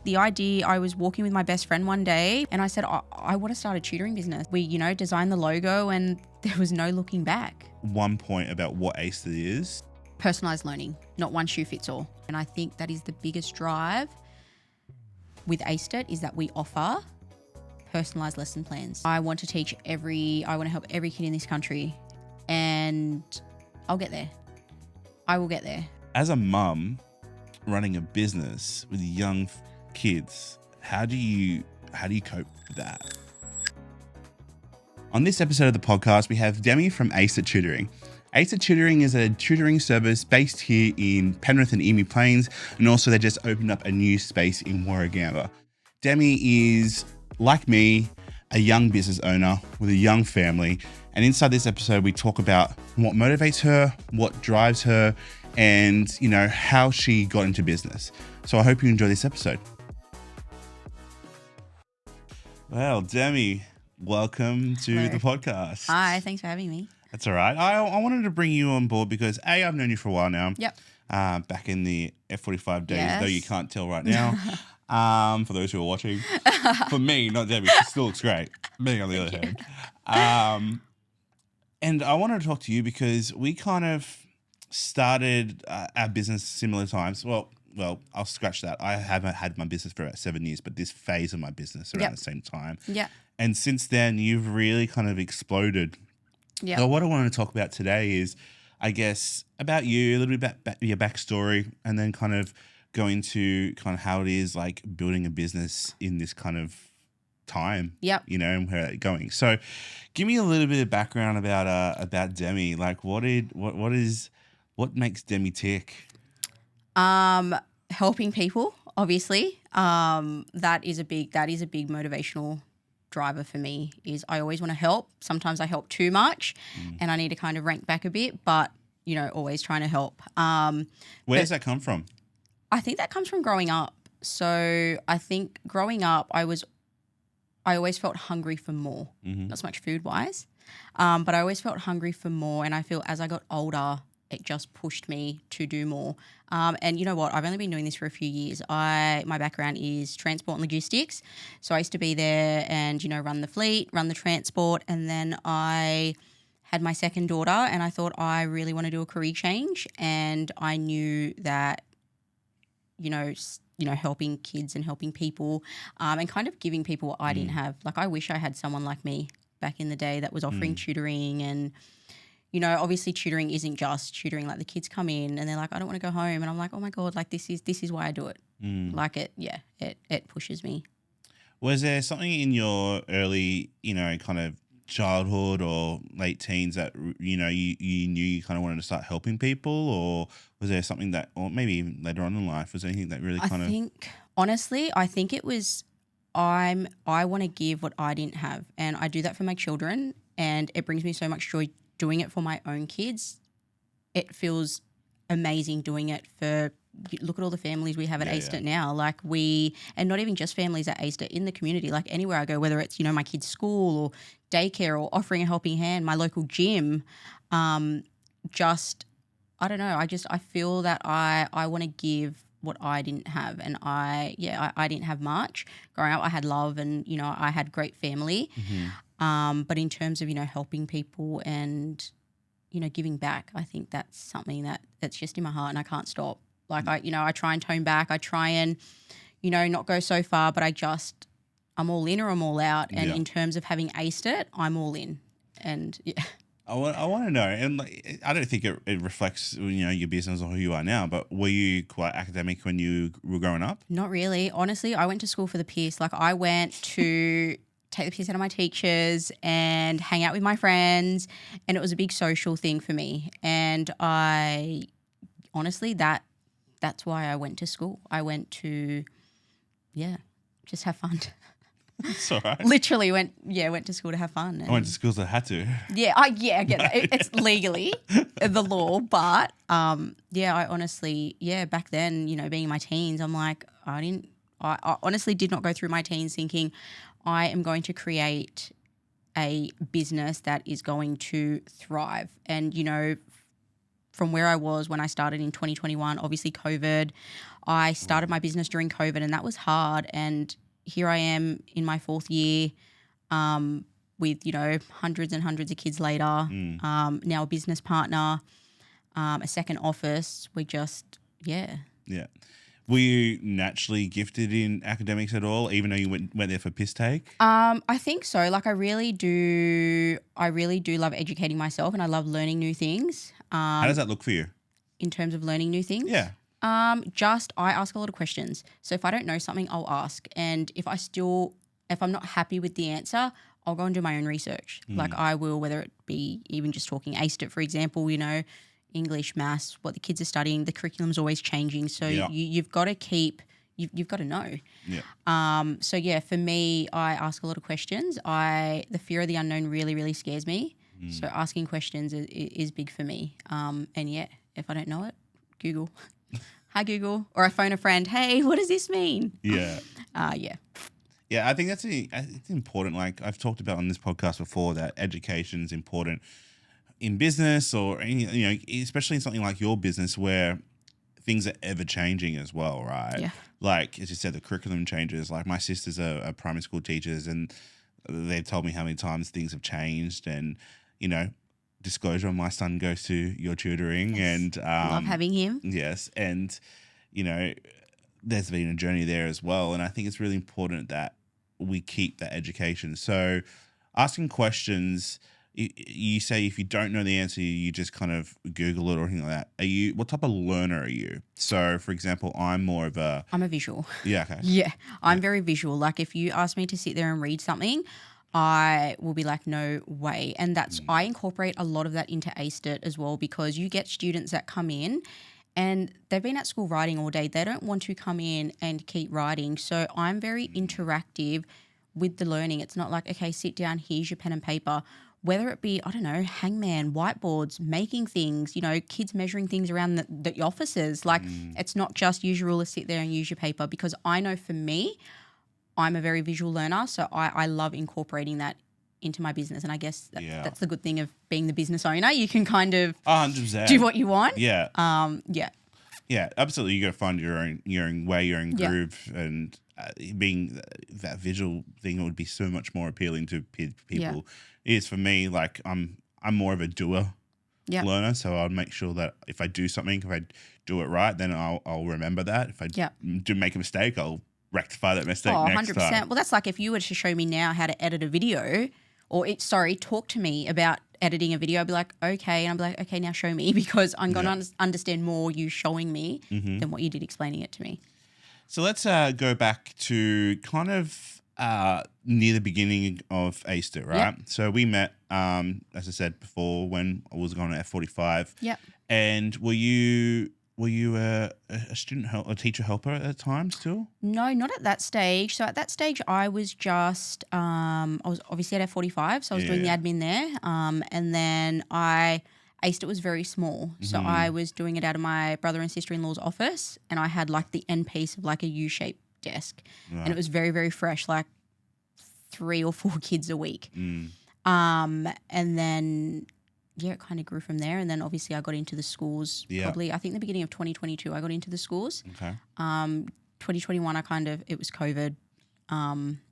the idea, I was walking with my best friend one day and I said, I want to start a tutoring business. We, designed the logo and there was no looking back. One point about what Aced It is. Personalised learning, not one shoe fits all. And I think that is the biggest drive with Aced It is that we offer personalised lesson plans. I want to help every kid in this country and I'll get there. I will get there. As a mum running a business with young kids, how do you cope with that? On this episode of the podcast, we have Demi from Aced It Tutoring. Aced It Tutoring is a tutoring service based here in Penrith and Emu Plains, and also they just opened up a new space in Warragamba. Demi is, like me, a young business owner with a young family, and inside this episode we talk about what motivates her, what drives her, and how she got into business. So I hope you enjoy this episode. Well, Demi, welcome to the podcast. Hi, thanks for having me. That's all right. I wanted to bring you on board because I've known you for a while now. Yep. Back in the F45 days, Yes. though you can't tell right now. For those who are watching. For me, not Debbie, she still looks great. Me on the other hand. And I wanted to talk to you because we kind of started our business similar times. Well, I'll scratch that. I haven't had my business for about 7 years, but this phase of my business around the same time. Yeah. And since then, you've really kind of exploded. Yeah. So what I want to talk about today is, I guess, about you, a little bit about your backstory, and then kind of go into kind of how it is like building a business in this kind of time. Yep. And where it's going. So give me a little bit of background about Demi. Like what makes Demi tick? Helping people, obviously. That is a big motivational driver for me. Is I always want to help. Sometimes I help too much and I need to kind of rank back a bit, but always trying to help. Where does that come from? I think that comes from growing up. So I think growing up, I always felt hungry for more. Not so much food wise, but I always felt hungry for more. And I feel as I got older, it just pushed me to do more. And you know what? I've only been doing this for a few years. My background is transport and logistics. So I used to be there and, run the fleet, run the transport. And then I had my second daughter and I thought I really want to do a career change. And I knew that, helping kids and helping people and kind of giving people what I didn't have. Like I wish I had someone like me back in the day that was offering tutoring and, obviously tutoring isn't just tutoring. Like the kids come in and they're like, I don't want to go home. And I'm like, oh my God, like this is why I do it. Like it pushes me. Was there something in your early, kind of childhood or late teens that, you knew you kind of wanted to start helping people, or was there something that, or maybe later on in life, was there anything that really kind of... I think it was I want to give what I didn't have, and I do that for my children, and it brings me so much joy doing it for my own kids. It feels amazing doing it for, look at all the families we have at Aced It now. Like and not even just families at Aced It, in the community, like anywhere I go, whether it's, my kids' school or daycare or offering a helping hand, my local gym, I don't know. I feel that I want to give what I didn't have. And I didn't have much. Growing up, I had love and, I had great family. But in terms of, helping people and, giving back, I think that's something that's just in my heart and I can't stop. Like I try and tone back. I try and, not go so far, but I'm all in or I'm all out. And in terms of having aced it, I'm all in. And I want to know, and I don't think it reflects, your business or who you are now, but were you quite academic when you were growing up? Not really. Honestly, I went to school for the piss. Like I went to take the piss out of my teachers and hang out with my friends, and it was a big social thing for me. And honestly, that's why I went to school. I went to, just have fun. It's all right. Literally went to school to have fun. I went to schools that had to. Yeah, I get that. It's legally the law, but I honestly, back then, being in my teens, I'm like, I honestly did not go through my teens thinking I am going to create a business that is going to thrive. And, from where I was when I started in 2021, obviously COVID, I started my business during COVID, and that was hard. And here I am in my 4th year with, hundreds and hundreds of kids later, now a business partner, a second office. We just, Yeah. Were you naturally gifted in academics at all, even though you went there for piss take? I think so. Like I really do love educating myself, and I love learning new things. How does that look for you? In terms of learning new things? Yeah. I ask a lot of questions. So if I don't know something, I'll ask. And if I'm not happy with the answer, I'll go and do my own research. Like I will, whether it be even just talking Aced It, for example, English, maths, what the kids are studying, the curriculum's always changing. So you've got to you've got to know. Yeah. For me, I ask a lot of questions. The fear of the unknown really, really scares me. So asking questions is big for me. If I don't know it, Google. Hi, Google. Or I phone a friend. Hey, what does this mean? Yeah. Yeah, I think it's important. Like I've talked about on this podcast before, that education is important in business or especially in something like your business where things are ever changing as well, right? Yeah. Like as you said, the curriculum changes. Like my sisters are primary school teachers, and they've told me how many times things have changed. And disclosure, my son goes to your tutoring, and love having him. Yes, and there's been a journey there as well, and I think it's really important that we keep that education. So asking questions, you say if you don't know the answer, you just kind of Google it or anything like that. What type of learner are you? So for example, I'm a visual. Yeah, okay. Yeah, I'm very visual. Like if you ask me to sit there and read something, I will be like, no way. And I incorporate a lot of that into Aced It as well, because you get students that come in and they've been at school writing all day. They don't want to come in and keep writing. So I'm very interactive with the learning. It's not like, okay, sit down, here's your pen and paper. Whether it be, I don't know, hangman, whiteboards, making things, kids measuring things around the offices. Like it's not just use your ruler, sit there and use your paper, because I know for me, I'm a very visual learner. So I love incorporating that into my business. And I guess that's the good thing of being the business owner. You can kind of 100%. do what you want. Yeah. Yeah, absolutely. You got to find your own way, your own groove, and being that visual thing would be so much more appealing to people. Yeah. It is for me. Like I'm more of a doer learner, so I'll make sure that if I do something, if I do it right, then I'll remember that. If I do make a mistake, I'll rectify that mistake next 100%. time. Well, that's like if you were to show me now how to edit a video, or talk to me about editing a video, I'd be like, okay. And I'd be like, okay, now show me, because I'm going to understand more you showing me than what you did explaining it to me. So let's go back to kind of near the beginning of Aced It, right? Yep. So we met, as I said before, when I was going to F45. Yep. And were you a a teacher helper at that time still? No, not at that stage. So at that stage, I was just, I was obviously at F45, so I was doing the admin there. And then Aced It was very small. So I was doing it out of my brother and sister-in-law's office, and I had like the end piece of like a U-shaped desk. Right. And it was very, very fresh, like 3 or 4 kids a week. And then it kind of grew from there. And then obviously I got into the schools probably, I think the beginning of 2022, I got into the schools. Okay. 2021, it was COVID.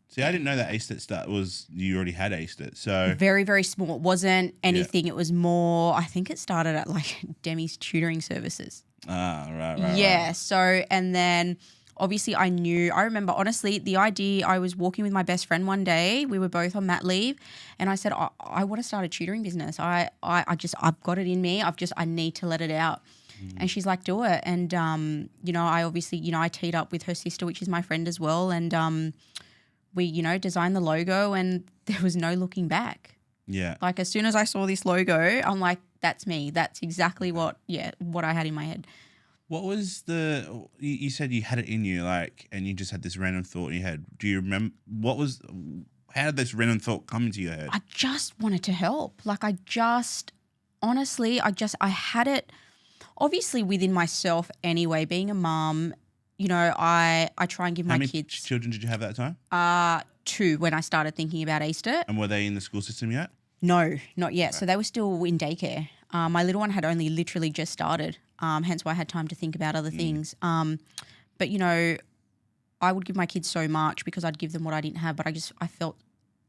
See, I didn't know that Aced It you already had Aced It. So very, very small. It wasn't anything. It was more, I think it started at like Demi's tutoring services. Right. Yeah. So, and then obviously I remember honestly the idea, I was walking with my best friend one day, we were both on mat leave, and I said, I want to start a tutoring business. I've got it in me. I need to let it out. And she's like, do it. And, I obviously, I teed up with her sister, which is my friend as well. And, we, designed the logo, and there was no looking back. Yeah. Like as soon as I saw this logo, I'm like, that's me. That's exactly what I had in my head. What was you said you had it in you, like, and you just had this random thought in your head. Do you remember how did this random thought come into your head? I just wanted to help. Like I had it obviously within myself anyway, being a mum. I try and give my kids. How many children did you have at that time? 2 when I started thinking about Aced It. And were they in the school system yet? No, not yet. Okay. So they were still in daycare. My little one had only literally just started, hence why I had time to think about other things. But, you know, I would give my kids so much because I'd give them what I didn't have, but I felt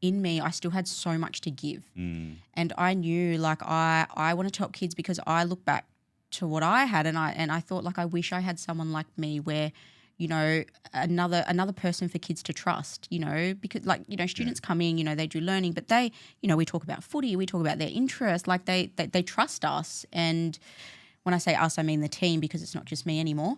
in me I still had so much to give. And I knew like I wanted to help kids because I look back to what I had and I thought like I wish I had someone like me where, you know, another person for kids to trust, you know, because like, you know, students come in, you know, they do learning, but they, you know, we talk about footy, we talk about their interest, like they trust us. And when I say us, I mean the team because it's not just me anymore.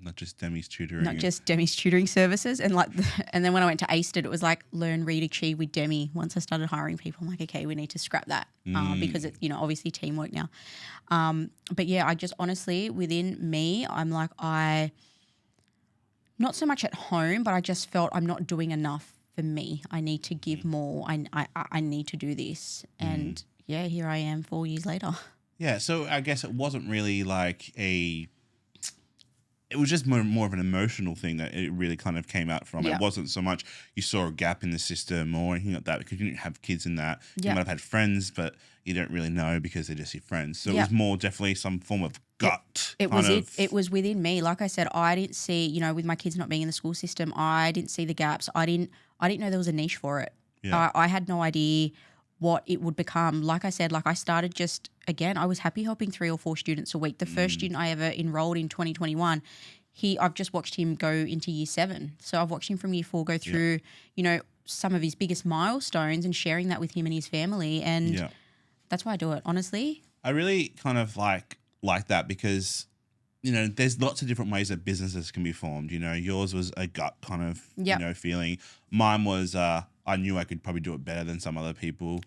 Not just Demi's tutoring. Not just Demi's tutoring services. And like, and then when I went to Aced It, it was like learn, read, achieve with Demi. Once I started hiring people, I'm like, okay, we need to scrap that because it's, you know, obviously teamwork now. But yeah, I just honestly, within me, I'm like, not so much at home, but I just felt I'm not doing enough for me. I need to give more. I need to do this. And yeah, here I am 4 years later. Yeah. So I guess it wasn't really like it was just more of an emotional thing that it really kind of came out from. Yeah. It wasn't so much you saw a gap in the system or anything like that because you didn't have kids in that. You might have had friends, but you don't really know because they're just your friends. So it was more definitely some form of gut. It was within me. Like I said, I didn't see, you know, with my kids not being in the school system, I didn't see the gaps. I didn't know there was a niche for it. Yeah. I had no idea what it would become. Like I said, like I started just, again, I was happy helping 3 or 4 students a week. The first student I ever enrolled in 2021, I've just watched him go into year 7. So I've watched him from year 4 go through, you know, some of his biggest milestones and sharing that with him and his family. And that's why I do it, honestly. I really kind of like that because, you know, there's lots of different ways that businesses can be formed. You know, yours was a gut kind of, you know, feeling. Mine was I knew I could probably do it better than some other people.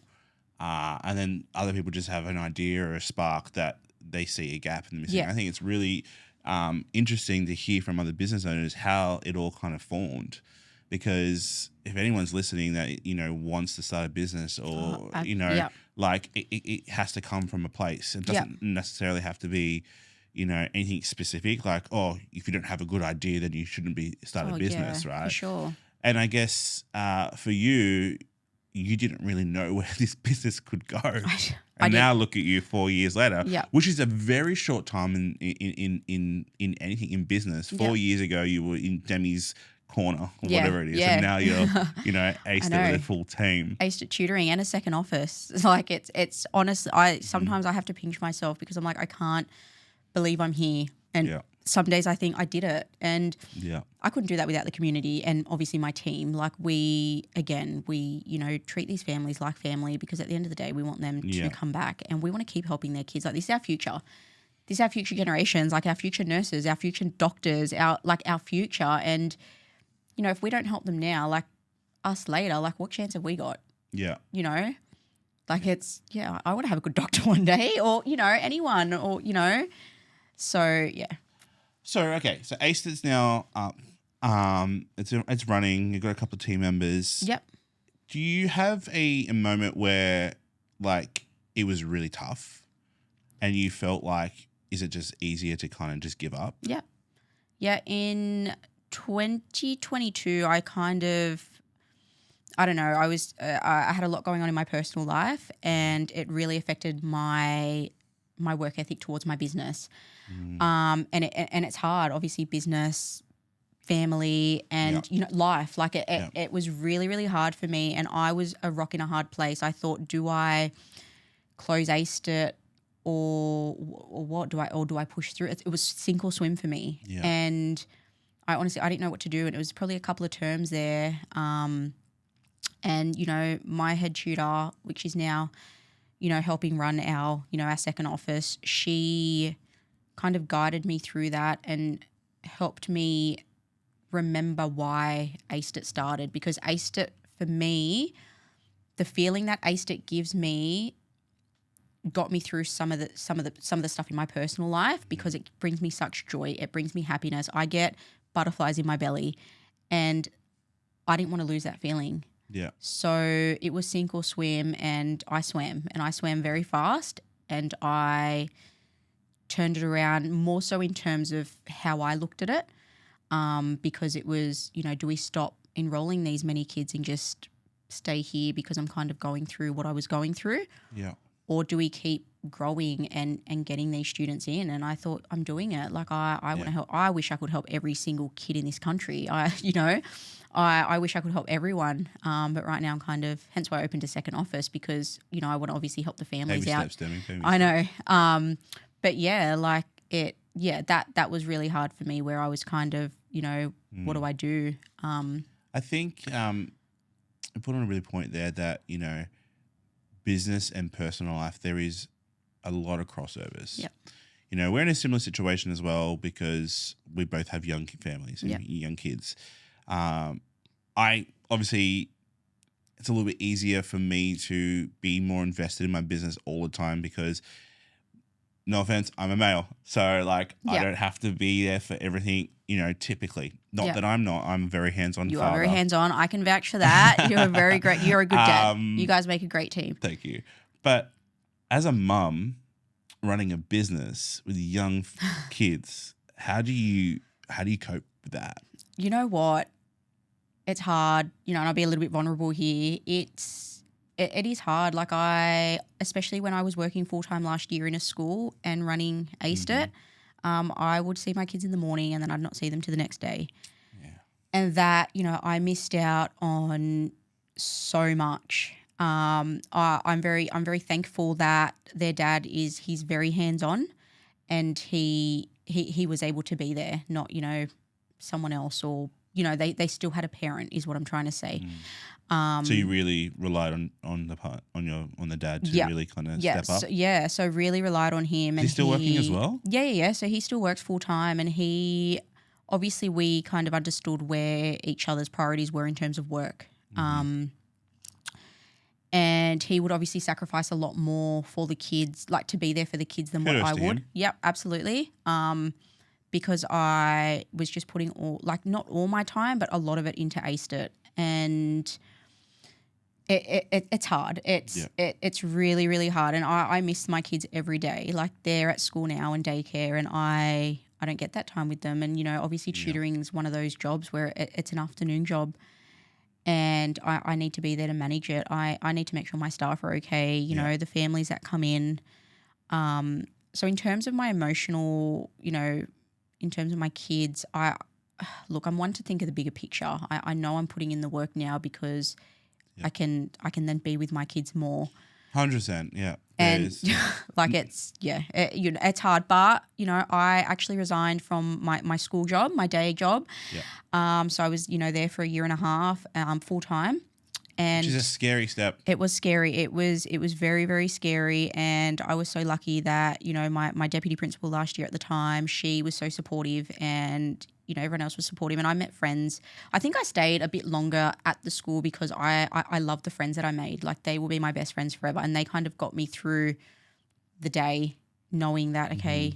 And then other people just have an idea or a spark that they see a gap in the missing. I think it's really interesting to hear from other business owners how it all kind of formed. Because if anyone's listening that, you know, wants to start a business or, you know, like it has to come from a place. It doesn't necessarily have to be, you know, anything specific. Like, oh, if you don't have a good idea, then you shouldn't be start a business, right? For sure. And I guess for you didn't really know where this business could go. And now look at you 4 years later, which is a very short time in anything in business. 4 years ago, you were in Demi's corner or whatever it is. And now you're, you know, aced it with a full team. Aced It Tutoring and a second office. Like it's honest. Sometimes I have to pinch myself because I'm like, I can't believe I'm here. And some days I think I did it. And I couldn't do that without the community and obviously my team. Like we, you know, treat these families like family because at the end of the day, we want them to come back and we want to keep helping their kids. Like this is our future. These are our future generations, like our future nurses, our future doctors, our future. And, you know, if we don't help them now, like us later, like what chance have we got? Yeah. You know, like it's, I want to have a good doctor one day or, you know, anyone or, you know, so yeah. So, okay. So Aced It's now up. It's running. You've got a couple of team members. Yep. Do you have a moment where like it was really tough and you felt like, is it just easier to kind of just give up? Yep. Yeah. In 2022, I don't know, I had a lot going on in my personal life and it really affected my work ethic towards my business. And it's hard, obviously business, family and, you know, life. Like it was really, really hard for me and I was a rock in a hard place. I thought, do I close Aced It or what do I push through? It was sink or swim for me. Yeah. And I didn't know what to do. And it was probably a couple of terms there. And, you know, my head tutor, which is now, you know, helping run our second office, she kind of guided me through that and helped me remember why Aced It started. Because Aced It, for me, the feeling that Aced It gives me got me through some of the stuff in my personal life because it brings me such joy. It brings me happiness. I get butterflies in my belly and I didn't want to lose that feeling. Yeah. So it was sink or swim and I swam very fast and I turned it around more so in terms of how I looked at it because it was, you know, do we stop enrolling these many kids and just stay here because I'm kind of going through what I was going through? Yeah. or do we keep growing and getting these students in? And I thought, I'm doing it. Like I want to help. I wish I could help every single kid in this country. I wish I could help everyone. But right now I'm kind of, hence why I opened a second office, because, I want to obviously help the families Baby out. steps, Demi, baby I steps. know. But yeah, like that was really hard for me, where I was kind of, what do I do? I think I put on a really point there that, business and personal life, there is a lot of crossovers. Yep. We're in a similar situation as well, because we both have young families and young kids. I obviously, it's a little bit easier for me to be more invested in my business all the time, because no offense, I'm a male. So like I don't have to be there for everything, typically. Not that I'm not. I'm a very hands-on You father. are very hands-on. I can vouch for that. You're very great. You're a good dad. You guys make a great team. Thank you. But as a mum running a business with young kids, how do you cope with that? You know what? It's hard, and I'll be a little bit vulnerable here. It is hard. Like especially when I was working full-time last year in a school and running Aced It, I would see my kids in the morning and then I'd not see them till the next day. Yeah. And that, I missed out on so much. I'm very thankful that their dad he's very hands-on, and he was able to be there, not, someone else, or they still had a parent, is what I'm trying to say. So you really relied on the dad to really kind of step up? So really relied on him. Is he still working as well? Yeah. So he still works full time, and obviously we kind of understood where each other's priorities were in terms of work. And he would obviously sacrifice a lot more for the kids, like to be there for the kids, than what I would. Yep, absolutely. Because I was just putting not all my time, but a lot of it into Aced It. And it's hard. It's really, really hard. And I miss my kids every day. Like they're at school now and daycare, and I don't get that time with them. And, obviously tutoring is one of those jobs where it's an afternoon job, and I need to be there to manage it. I need to make sure my staff are okay, the families that come in. So in terms of my emotional, in terms of my kids, I'm one to think of the bigger picture. I know I'm putting in the work now because I can then be with my kids more. 100%, yeah. And it's hard, but I actually resigned from my school job, my day job. Yeah. So I was there for a year and a half, full time. And which is a scary step. It was scary. It was very, very scary. And I was so lucky that, my deputy principal last year at the time, she was so supportive, and, everyone else was supportive. And I met friends. I think I stayed a bit longer at the school because I love the friends that I made. Like they will be my best friends forever. And they kind of got me through the day, knowing that, okay,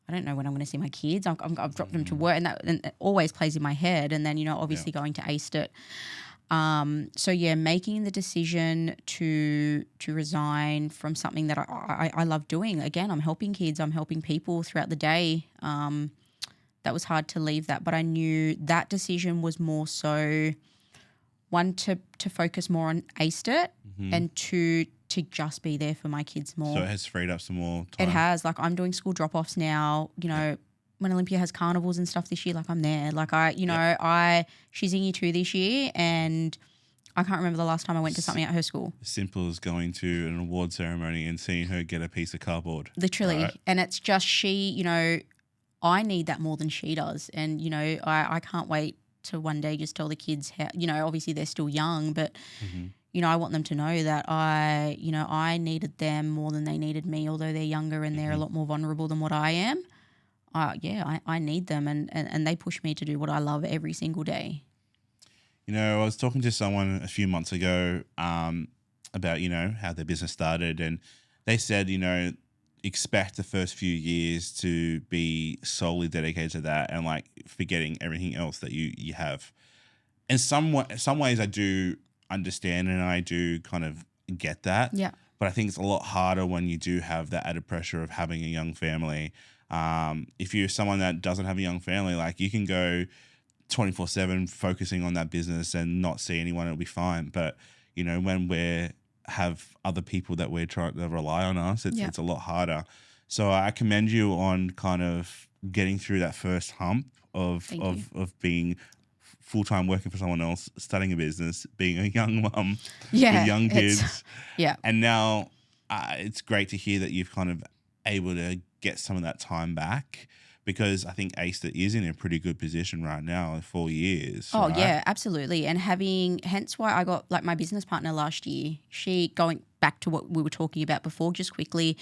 I don't know when I'm going to see my kids. I've dropped them to work, and it always plays in my head. And then, obviously going to Aced It. Making the decision to resign from something that I love doing. Again, I'm helping kids, I'm helping people throughout the day. That was hard to leave that, but I knew that decision was more so, one, to focus more on Aced It, and two, to just be there for my kids more. So it has freed up some more time. It has. Like I'm doing school drop-offs now, when Olympia has carnivals and stuff this year, like I'm there. Like she's in year 2 this year, and I can't remember the last time I went to something at her school. As simple as going to an award ceremony and seeing her get a piece of cardboard. Literally. Right? And it's just I need that more than she does. And, I can't wait to one day just tell the kids how, obviously they're still young, but, I want them to know that I needed them more than they needed me, although they're younger and they're a lot more vulnerable than what I am. I need them, and they push me to do what I love every single day. I was talking to someone a few months ago about, how their business started, and they said, expect the first few years to be solely dedicated to that and like forgetting everything else that you have. In some ways I do understand, and I do kind of get that. Yeah. But I think it's a lot harder when you do have that added pressure of having a young family. If you're someone that doesn't have a young family, like you can go 24/7 focusing on that business and not see anyone, it'll be fine. But, when we're have other people that we're trying to rely on us. It's Yeah. it's a lot harder. So I commend you on kind of getting through that first hump of Thank you. of being full-time working for someone else, starting a business, being a young mum Yeah, with young it's- kids. Yeah. And now it's great to hear that you've kind of able to get some of that time back, because I think Aced It is in a pretty good position right now, 4 years. Oh, right? yeah, absolutely. And hence why I got like my business partner last year. Going back to what we were talking about before, just quickly,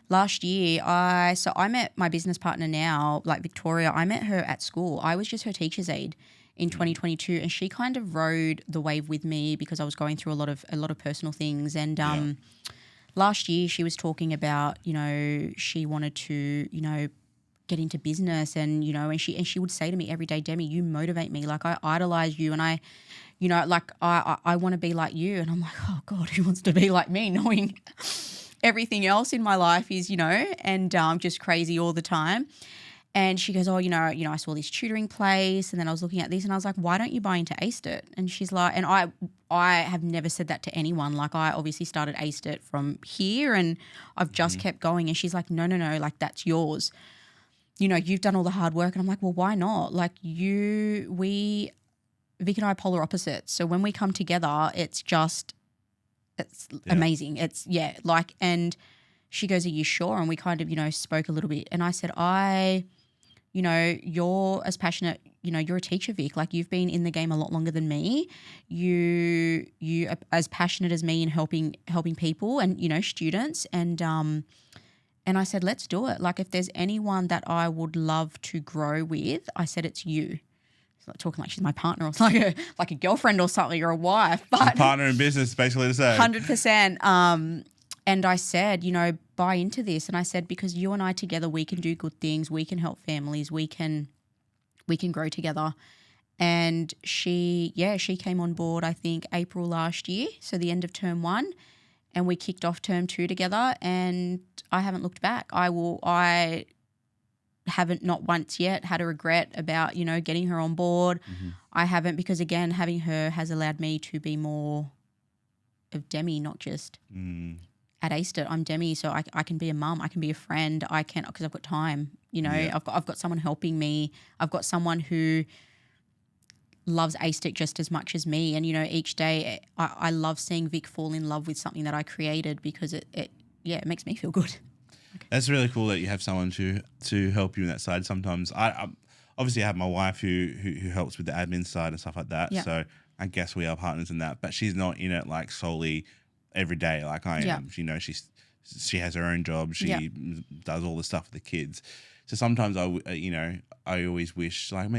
last year, I met my business partner now, like Victoria. I met her at school. I was just her teacher's aide in 2022, and she kind of rode the wave with me because I was going through a lot of personal things. And last year, she was talking about, she wanted to, get into business, and and she would say to me every day, Demi, you motivate me. Like, I idolize you, and I want to be like you. And I'm like, oh God, who wants to be like me, knowing everything else in my life is, and just crazy all the time. And she goes, oh, I saw this tutoring place, and then I was looking at this, and I was like, why don't you buy into Aced It? And she's like, and I have never said that to anyone. Like, I obviously started Aced It from here, and I've just kept going. And she's like, no, like, that's yours. You've done all the hard work. And I'm like, well, why not? Like, Vic and I are polar opposites. So when we come together, it's amazing. It's and she goes, are you sure? And we kind of, spoke a little bit. And I said, you're as passionate, you're a teacher, Vic. Like, you've been in the game a lot longer than me. You are as passionate as me in helping people and, students. And I said, let's do it. Like, if there's anyone that I would love to grow with, I said, it's you. It's like talking like she's my partner, or like a girlfriend or something, or a wife. But Partner in business, basically the same. 100%. And I said, buy into this. And I said, because you and I together, we can do good things. We can help families. We can grow together. And she came on board, I think, April last year. So the end of term 1. And we kicked off term 2 together, and I haven't looked back. I haven't, not once yet, had a regret about, getting her on board. Mm-hmm. I haven't, because again, having her has allowed me to be more of Demi, not just at Aced It. I'm Demi, so I can be a mum, I can be a friend, because I've got time. I've got someone helping me. I've got someone who loves Aced It just as much as me. And, each day I love seeing Vic fall in love with something that I created, because it makes me feel good. That's really cool that you have someone to help you in that side. Sometimes I obviously have my wife who helps with the admin side and stuff like that. Yeah. So I guess we are partners in that, but she's not in it like solely every day like I am. She has her own job. She does all the stuff with the kids. So sometimes I always wish, like,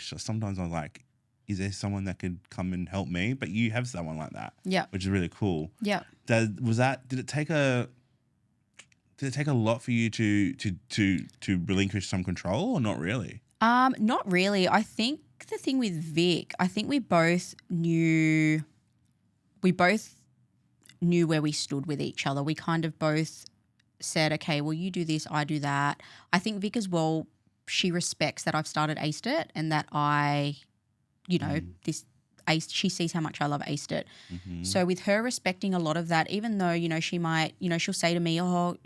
sometimes I'm like, is there someone that could come and help me? But you have someone like that, which is really cool. Yeah. Did it take a lot for you to relinquish some control, or not really? Not really. I think the thing with Vic, I think we both knew where we stood with each other. We kind of both said, okay, well, you do this, I do that. I think Vic as well, she respects that I've started Aced It, and that she sees how much I love Aced It. Mm-hmm. So with her respecting a lot of that, even though, she might, she'll say to me, oh,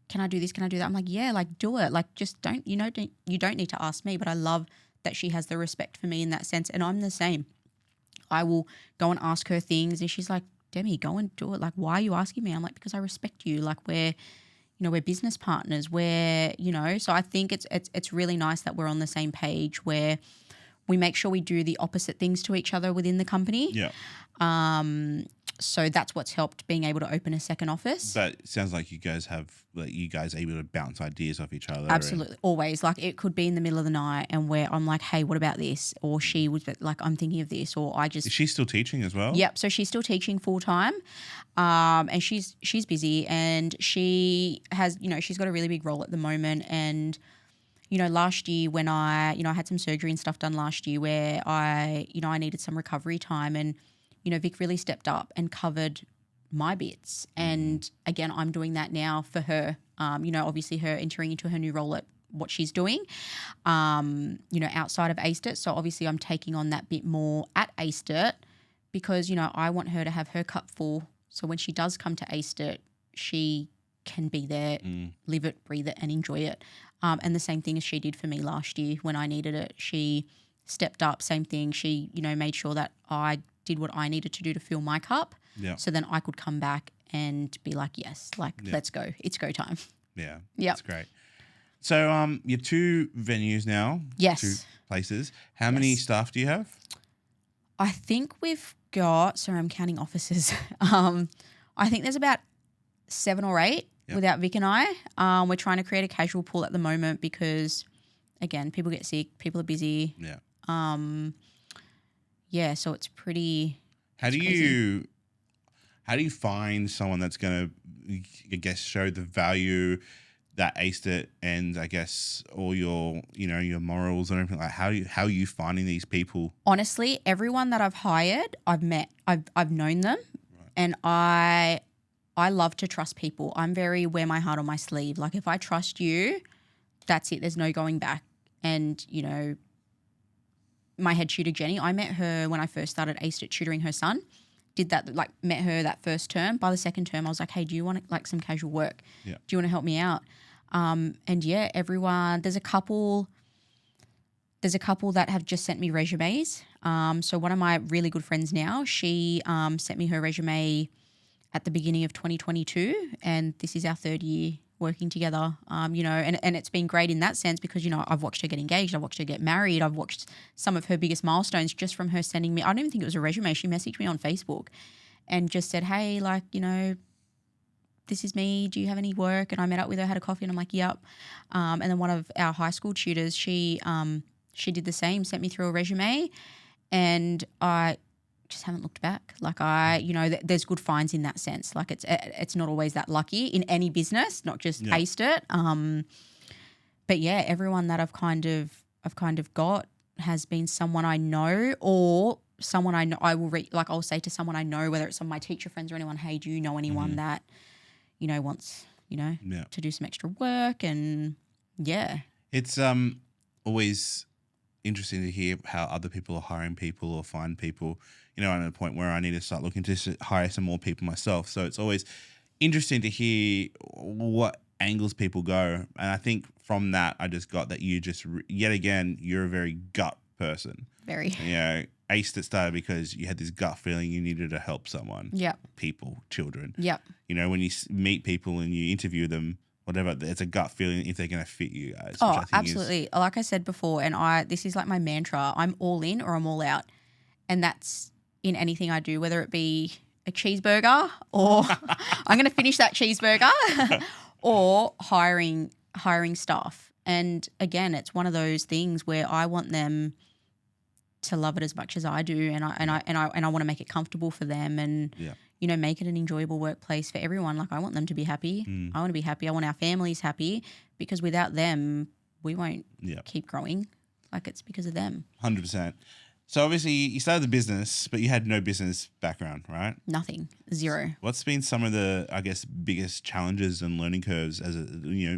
can I do this? Can I do that? I'm like, yeah, like, do it. Like, just don't, you don't need to ask me. But I love that she has the respect for me in that sense. And I'm the same. I will go and ask her things, and she's like, Demi, go and do it. Like, why are you asking me? I'm like, because I respect you. Like, we're business partners. So I think it's really nice that we're on the same page, where we make sure we do the opposite things to each other within the company. Yeah. So that's what's helped being able to open a second office. But it sounds like you guys are able to bounce ideas off each other. Absolutely. Always. Like, it could be in the middle of the night, and where I'm like, hey, what about this? Or she would be like, I'm thinking of this, or I just... Is she still teaching as well? Yep. So she's still teaching full time. And she's busy, and she has, she's got a really big role at the moment. And last year when I had some surgery and stuff done last year, where I needed some recovery time, and, Vic really stepped up and covered my bits. And again, I'm doing that now for her. Obviously her entering into her new role at what she's doing, outside of Aced It. So obviously I'm taking on that bit more at Aced It, because, I want her to have her cup full So when she does come to Aced It, she can be there, live it, breathe it, and enjoy it. And the same thing as she did for me last year when I needed it. She stepped up, same thing. She, made sure that I did what I needed to do to fill my cup. Yeah. So then I could come back and be like, yes, let's go. It's go time. Yeah. Yeah. That's great. So you have 2 venues now. Yes. 2 places. How many staff do you have? I think we've got, sorry, I'm counting offices. I think there's about 7 or 8 without Vic and I. We're trying to create a casual pool at the moment because, again, people get sick, people are busy. Yeah. So it's pretty. How do you find someone that's going to, I guess, show the value that Aced It and I guess all your, your morals and everything? Like how are you finding these people? Honestly, everyone that I've hired, I've met, I've known them, right. And I love to trust people. I'm very wear my heart on my sleeve. Like if I trust you, that's it. There's no going back. And my head tutor Jenny, I met her when I first started Aced It Tutoring her son. Did that, met her that first term. By the second term, I was like, hey, do you want some casual work? Yeah. Do you want to help me out? Everyone, there's a couple that have just sent me resumes. So one of my really good friends now, she sent me her resume at the beginning of 2022, and this is our 3rd year working together, and it's been great in that sense because, I've watched her get engaged, I've watched her get married, I've watched some of her biggest milestones just from her sending me, I don't even think it was a resume, she messaged me on Facebook and just said, hey, this is me, do you have any work? And I met up with her, had a coffee, and I'm like, yep. And then one of our high school tutors, she did the same, sent me through a resume, and I just haven't looked back. There's good finds in that sense. Like it's not always that lucky in any business, not just Aced It. But yeah, everyone that I've kind of got has been someone I know or someone I know. I'll say to someone I know, whether it's some of my teacher friends or anyone, hey, do you know anyone that wants to do some extra work? And yeah, it's always interesting to hear how other people are hiring people or find people. I'm at a point where I need to start looking to hire some more people myself. So it's always interesting to hear what angles people go. And I think from that, I just got that you just, yet again, you're a very gut person. Very. Aced It started because you had this gut feeling you needed to help someone. Yeah. People, children. Yeah. When you meet people and you interview them, whatever, it's a gut feeling if they're going to fit you guys. Oh, absolutely. Like I said before, and this is like my mantra, I'm all in or I'm all out. And that's in anything I do, whether it be a cheeseburger or I'm going to finish that cheeseburger or hiring staff. And again, it's one of those things where I want them to love it as much as I do, and I want to make it comfortable for them, and make it an enjoyable workplace for everyone. Like I want them to be happy. I want to be happy. I want our families happy, because without them, we won't keep growing. Like it's because of them. 100%. So obviously you started the business, but you had no business background, right? Nothing. Zero. What's been some of the, I guess, biggest challenges and learning curves as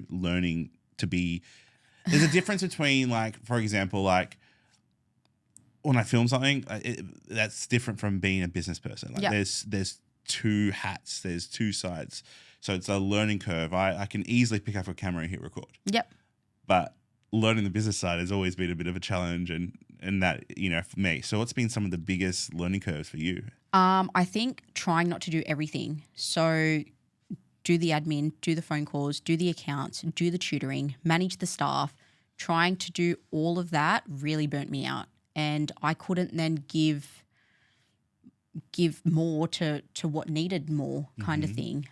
learning to be? There's a difference between, like, for example, like when I film something, that's different from being a business person. Like there's 2 hats, there's 2 sides. So it's a learning curve. I can easily pick up a camera and hit record. Yep. But learning the business side has always been a bit of a challenge, and that, for me. So what's been some of the biggest learning curves for you? I think trying not to do everything. So do the admin, do the phone calls, do the accounts, do the tutoring, manage the staff. Trying to do all of that really burnt me out. And I couldn't then give more to what needed more, kind of thing.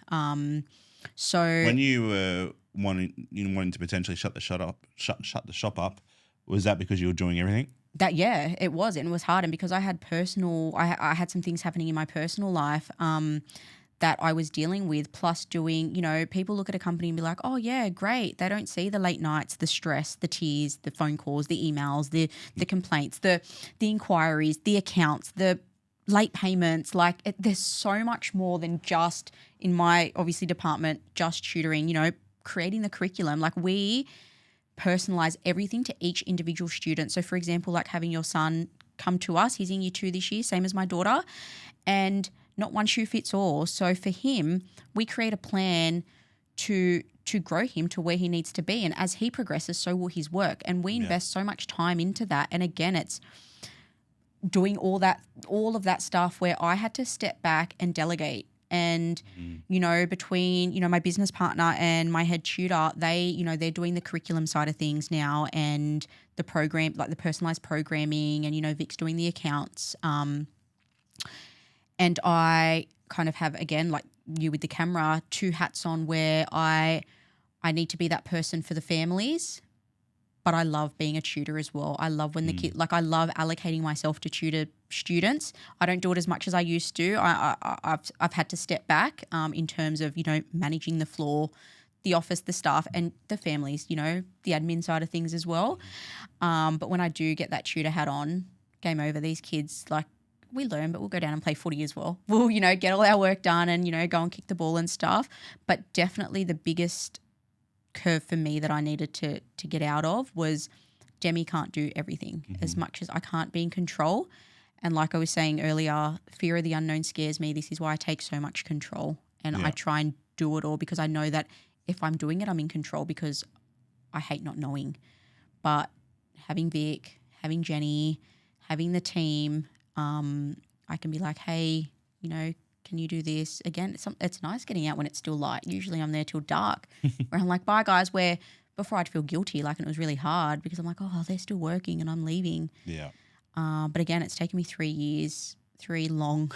So when you were wanting to potentially shut the shop up, was that because you were doing everything? It was, and it was hard. And because I had I had some things happening in my personal life that I was dealing with, plus doing, people look at a company and be like, oh yeah, great. They don't see the late nights, the stress, the tears, the phone calls, the emails, the complaints, the inquiries, the accounts, the late payments. Like there's so much more than just, in my obviously department, just tutoring, creating the curriculum. Like we personalize everything to each individual student. So for example, like having your son come to us, he's in year 2 this year, same as my daughter. And not one shoe fits all. So for him, we create a plan to grow him to where he needs to be. And as he progresses, so will his work. And we invest so much time into that. And again, it's doing all of that stuff where I had to step back and delegate. And, you know, between, you know, my business partner and my head tutor, they're doing the curriculum side of things now and the program, like the personalized programming, and, you know, Vic's doing the accounts. And I kind of have, again, like you with the camera, two hats on where I need to be that person for the families, but I love being a tutor as well. I love when the kid, like I love allocating myself to tutor students. I don't do it as much as I used to. I've had to step back in terms of, you know, managing the floor, the office, the staff, and the families, you know, the admin side of things as well. But when I do get that tutor hat on, game over. These kids, like, we learn, but we'll go down and play footy as well. We'll, you know, get all our work done and, you know, go and kick the ball and stuff. But definitely the biggest curve for me that I needed to get out of was Demi can't do everything as much as I can't be in control. And like I was saying earlier, fear of the unknown scares me. This is why I take so much control and I try and do it all, because I know that if I'm doing it, I'm in control, because I hate not knowing. But having Vic, having Jenny, having the team, I can be like, hey, you know, can you do this? Again, it's nice getting out when it's still light. Usually I'm there till dark where I'm like, bye guys, where before I'd feel guilty, like, and it was really hard because I'm like, oh, they're still working and I'm leaving. Yeah. But again, it's taken me 3 years, 3 long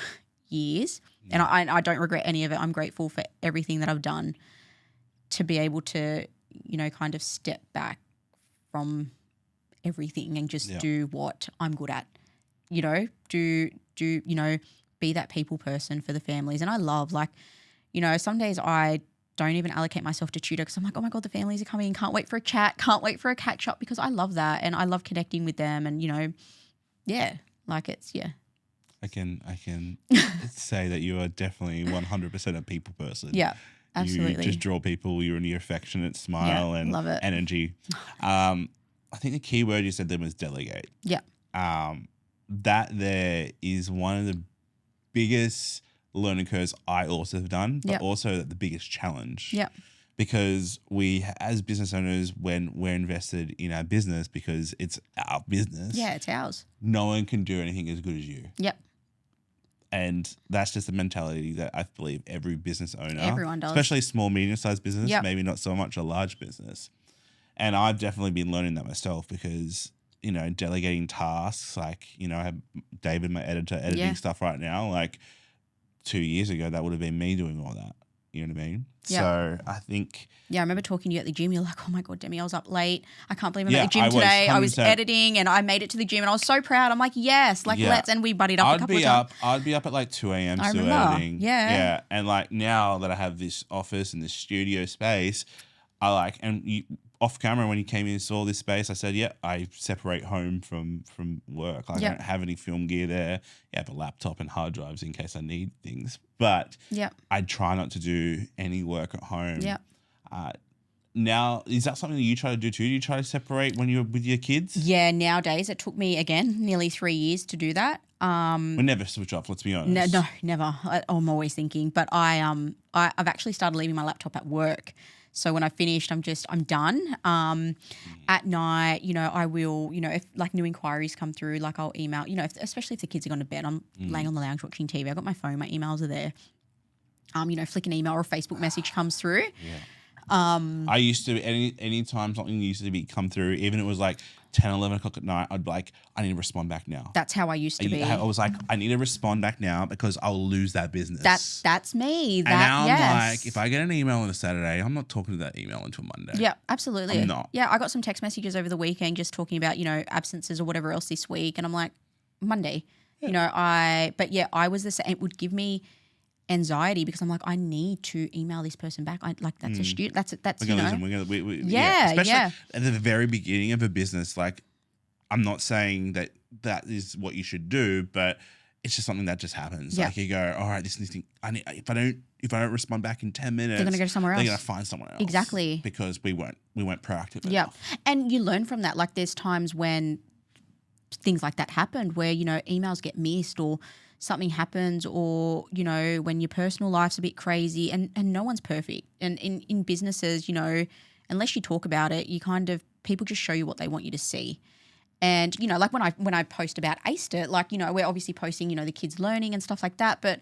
years. And I don't regret any of it. I'm grateful for everything that I've done to be able to, you know, kind of step back from everything and just do what I'm good at, you know, you know, be that people person for the families. And I love, like, you know, some days I don't even allocate myself to tutor because I'm like, oh my God, the families are coming. Can't wait for a chat. Can't wait for a catch up, because I love that. And I love connecting with them. And, you know, like it's, I can say that you are definitely 100% a people person. Yeah, absolutely. You just draw people. You're in your affectionate smile and love it. Energy. I think the key word you said then was delegate. Yeah. That there is one of the biggest learning curves I also have done, but also the biggest challenge. Yeah. Because we, as business owners, when we're invested in our business, because it's our business. Yeah, it's ours. No one can do anything as good as you. Yep. And that's just the mentality that I believe every business owner, everyone does, especially small, medium-sized business, maybe not so much a large business. And I've definitely been learning that myself, because, you know, delegating tasks, like, you know, I have David, my editor, editing stuff right now. Like 2 years ago, that would have been me doing all that. You know what I mean? Yeah. So I think... Yeah, I remember talking to you at the gym. You're like, oh my God, Demi, I was up late. I can't believe I'm at the gym today. I was editing and I made it to the gym and I was so proud. I'm like, yes, like let's... And we buddied up a couple of times. I'd be up at like 2 a.m. still editing. Yeah. Yeah. And like now that I have this office and this studio space, I like... And off camera, when you came in and saw this space, I said, I separate home from work. I don't have any film gear there. I have a laptop and hard drives in case I need things. But I try not to do any work at home. Now, is that something that you try to do too? Do you try to separate when you're with your kids? Yeah, nowadays it took me, again, nearly 3 years to do that. We never switch off, let's be honest. No, never. I'm always thinking. But I've actually started leaving my laptop at work. So when I finished, I'm done. At night, you know, I will, you know, if like new inquiries come through, like I'll email, you know, especially if the kids are gone to bed, I'm laying on the lounge watching TV. I've got my phone, my emails are there. You know, flick an email or a Facebook message comes through. Yeah. I used to, any time something used to be come through, even if it was like 10, 11 o'clock at night, I'd be like, I need to respond back now. That's how I used to be. I was like, I need to respond back now because I'll lose that business. That's me. And now I'm like, if I get an email on a Saturday, I'm not talking to that email until Monday. Yeah, absolutely. I'm not. Yeah, I got some text messages over the weekend just talking about, you know, absences or whatever else this week. And I'm like, Monday. Yeah. You know, I was the same. It would give me anxiety because I'm like, I need to email this person back. That's a student. That's we're gonna lose them. Especially at the very beginning of a business. Like, I'm not saying that is what you should do, but it's just something that just happens. Yeah. Like you go, all right, this thing. If I don't respond back in 10 minutes, they're gonna go somewhere else. They're gonna find someone else. Exactly. Because we weren't proactive enough. Yeah, and you learn from that. Like there's times when things like that happened where, you know, emails get missed or something happens, or, you know, when your personal life's a bit crazy, and no one's perfect. And in businesses, you know, unless you talk about it, you kind of, people just show you what they want you to see. And, you know, like when I post about Aced It, like, you know, we're obviously posting, you know, the kids learning and stuff like that. But,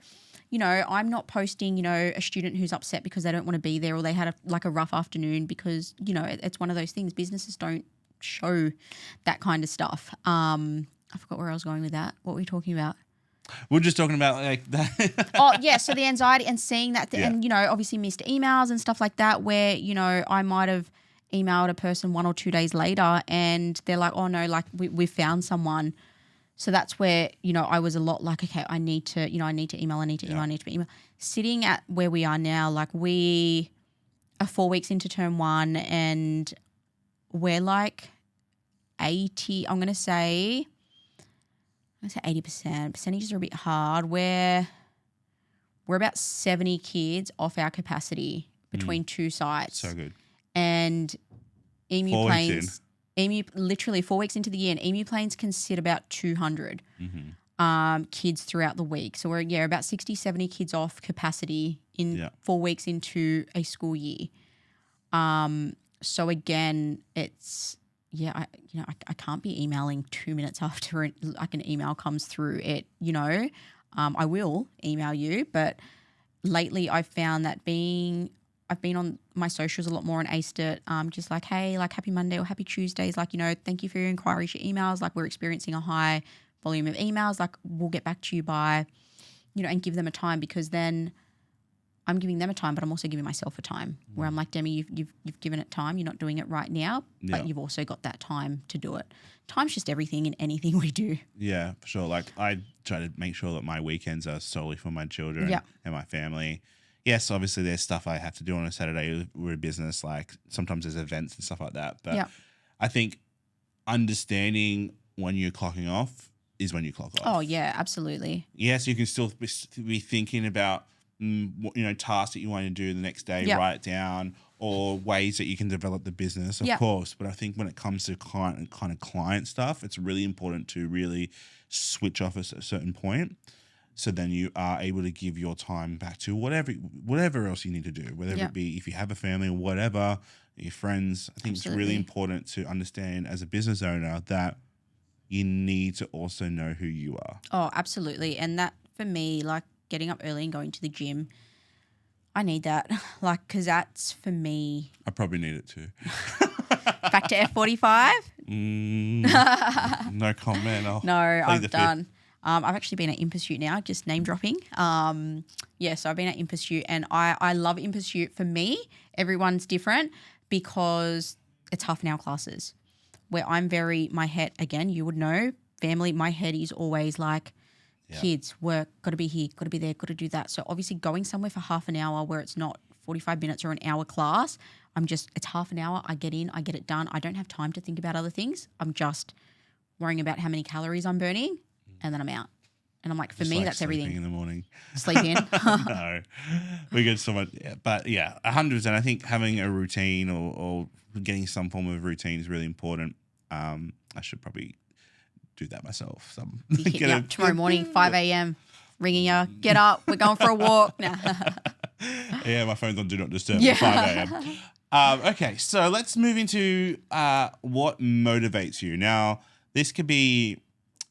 you know, I'm not posting, you know, a student who's upset because they don't want to be there, or they had a rough afternoon, because, you know, it's one of those things. Businesses don't show that kind of stuff. I forgot where I was going with that. What were we talking about? We're just talking about like that. Oh, yeah. So the anxiety and seeing that, and, you know, obviously missed emails and stuff like that, where, you know, I might have emailed a person 1 or 2 days later and they're like, oh, no, like we found someone. So that's where, you know, I was a lot like, okay, I need to email. Sitting at where we are now, like we are 4 weeks into term 1 and we're like 80, I'm going to say 80%. Percentages are a bit hard. We're about 70 kids off our capacity between 2 sites. So good. And Emu 4 weeks Plains, literally 4 weeks into the year, and Emu Plains can sit about 200 kids throughout the week. So we're about 60, 70 kids off capacity in 4 weeks into a school year. So again, it's I can't be emailing 2 minutes after an email comes through. I will email you, but lately I've found that I've been on my socials a lot more and Aced It, just like, hey, like happy Monday or happy Tuesdays, like, you know, thank you for your inquiries, your emails, like we're experiencing a high volume of emails, like we'll get back to you by, you know, and give them a time, because then I'm giving them a time, but I'm also giving myself a time where I'm like, Demi, you've given it time. You're not doing it right now, but you've also got that time to do it. Time's just everything in anything we do. Yeah, for sure. Like I try to make sure that my weekends are solely for my children and my family. Yes, obviously there's stuff I have to do on a Saturday. We're a business, like sometimes there's events and stuff like that. But I think understanding when you're clocking off is when you clock off. Oh, yeah, absolutely. Yes, you can still be thinking about tasks that you want to do the next day, write it down, or ways that you can develop the business, of course. But I think when it comes to client stuff, it's really important to really switch off at a certain point. So then you are able to give your time back to whatever else you need to do, whether it be if you have a family or whatever, your friends. I think it's really important to understand as a business owner that you need to also know who you are. Oh, absolutely. And that for me, like getting up early and going to the gym, I need that. Like, because that's for me. I probably need it too. Back to F45? No comment. No, I'm done. I've actually been at In Pursuit now, just name dropping. So I've been at In Pursuit, and I love In Pursuit. For me, everyone's different because it's half an hour classes where my head, again, you would know, family, my head is always like, kids, work, got to be here, got to be there, got to do that. So obviously going somewhere for half an hour where it's not 45 minutes or an hour class, it's half an hour, I get in, I get it done. I don't have time to think about other things. I'm just worrying about how many calories I'm burning, and then I'm out. And I'm like, for me, that's everything. In the morning. Sleep in. No, we get so much. Yeah, but 100%. I think having a routine or getting some form of routine is really important. I should probably do that myself. So you up tomorrow morning, 5 a.m, ringing you, get up, we're going for a walk. Nah. Yeah, my phone's on Do Not Disturb at 5 a.m. Okay, so let's move into what motivates you. Now, this could be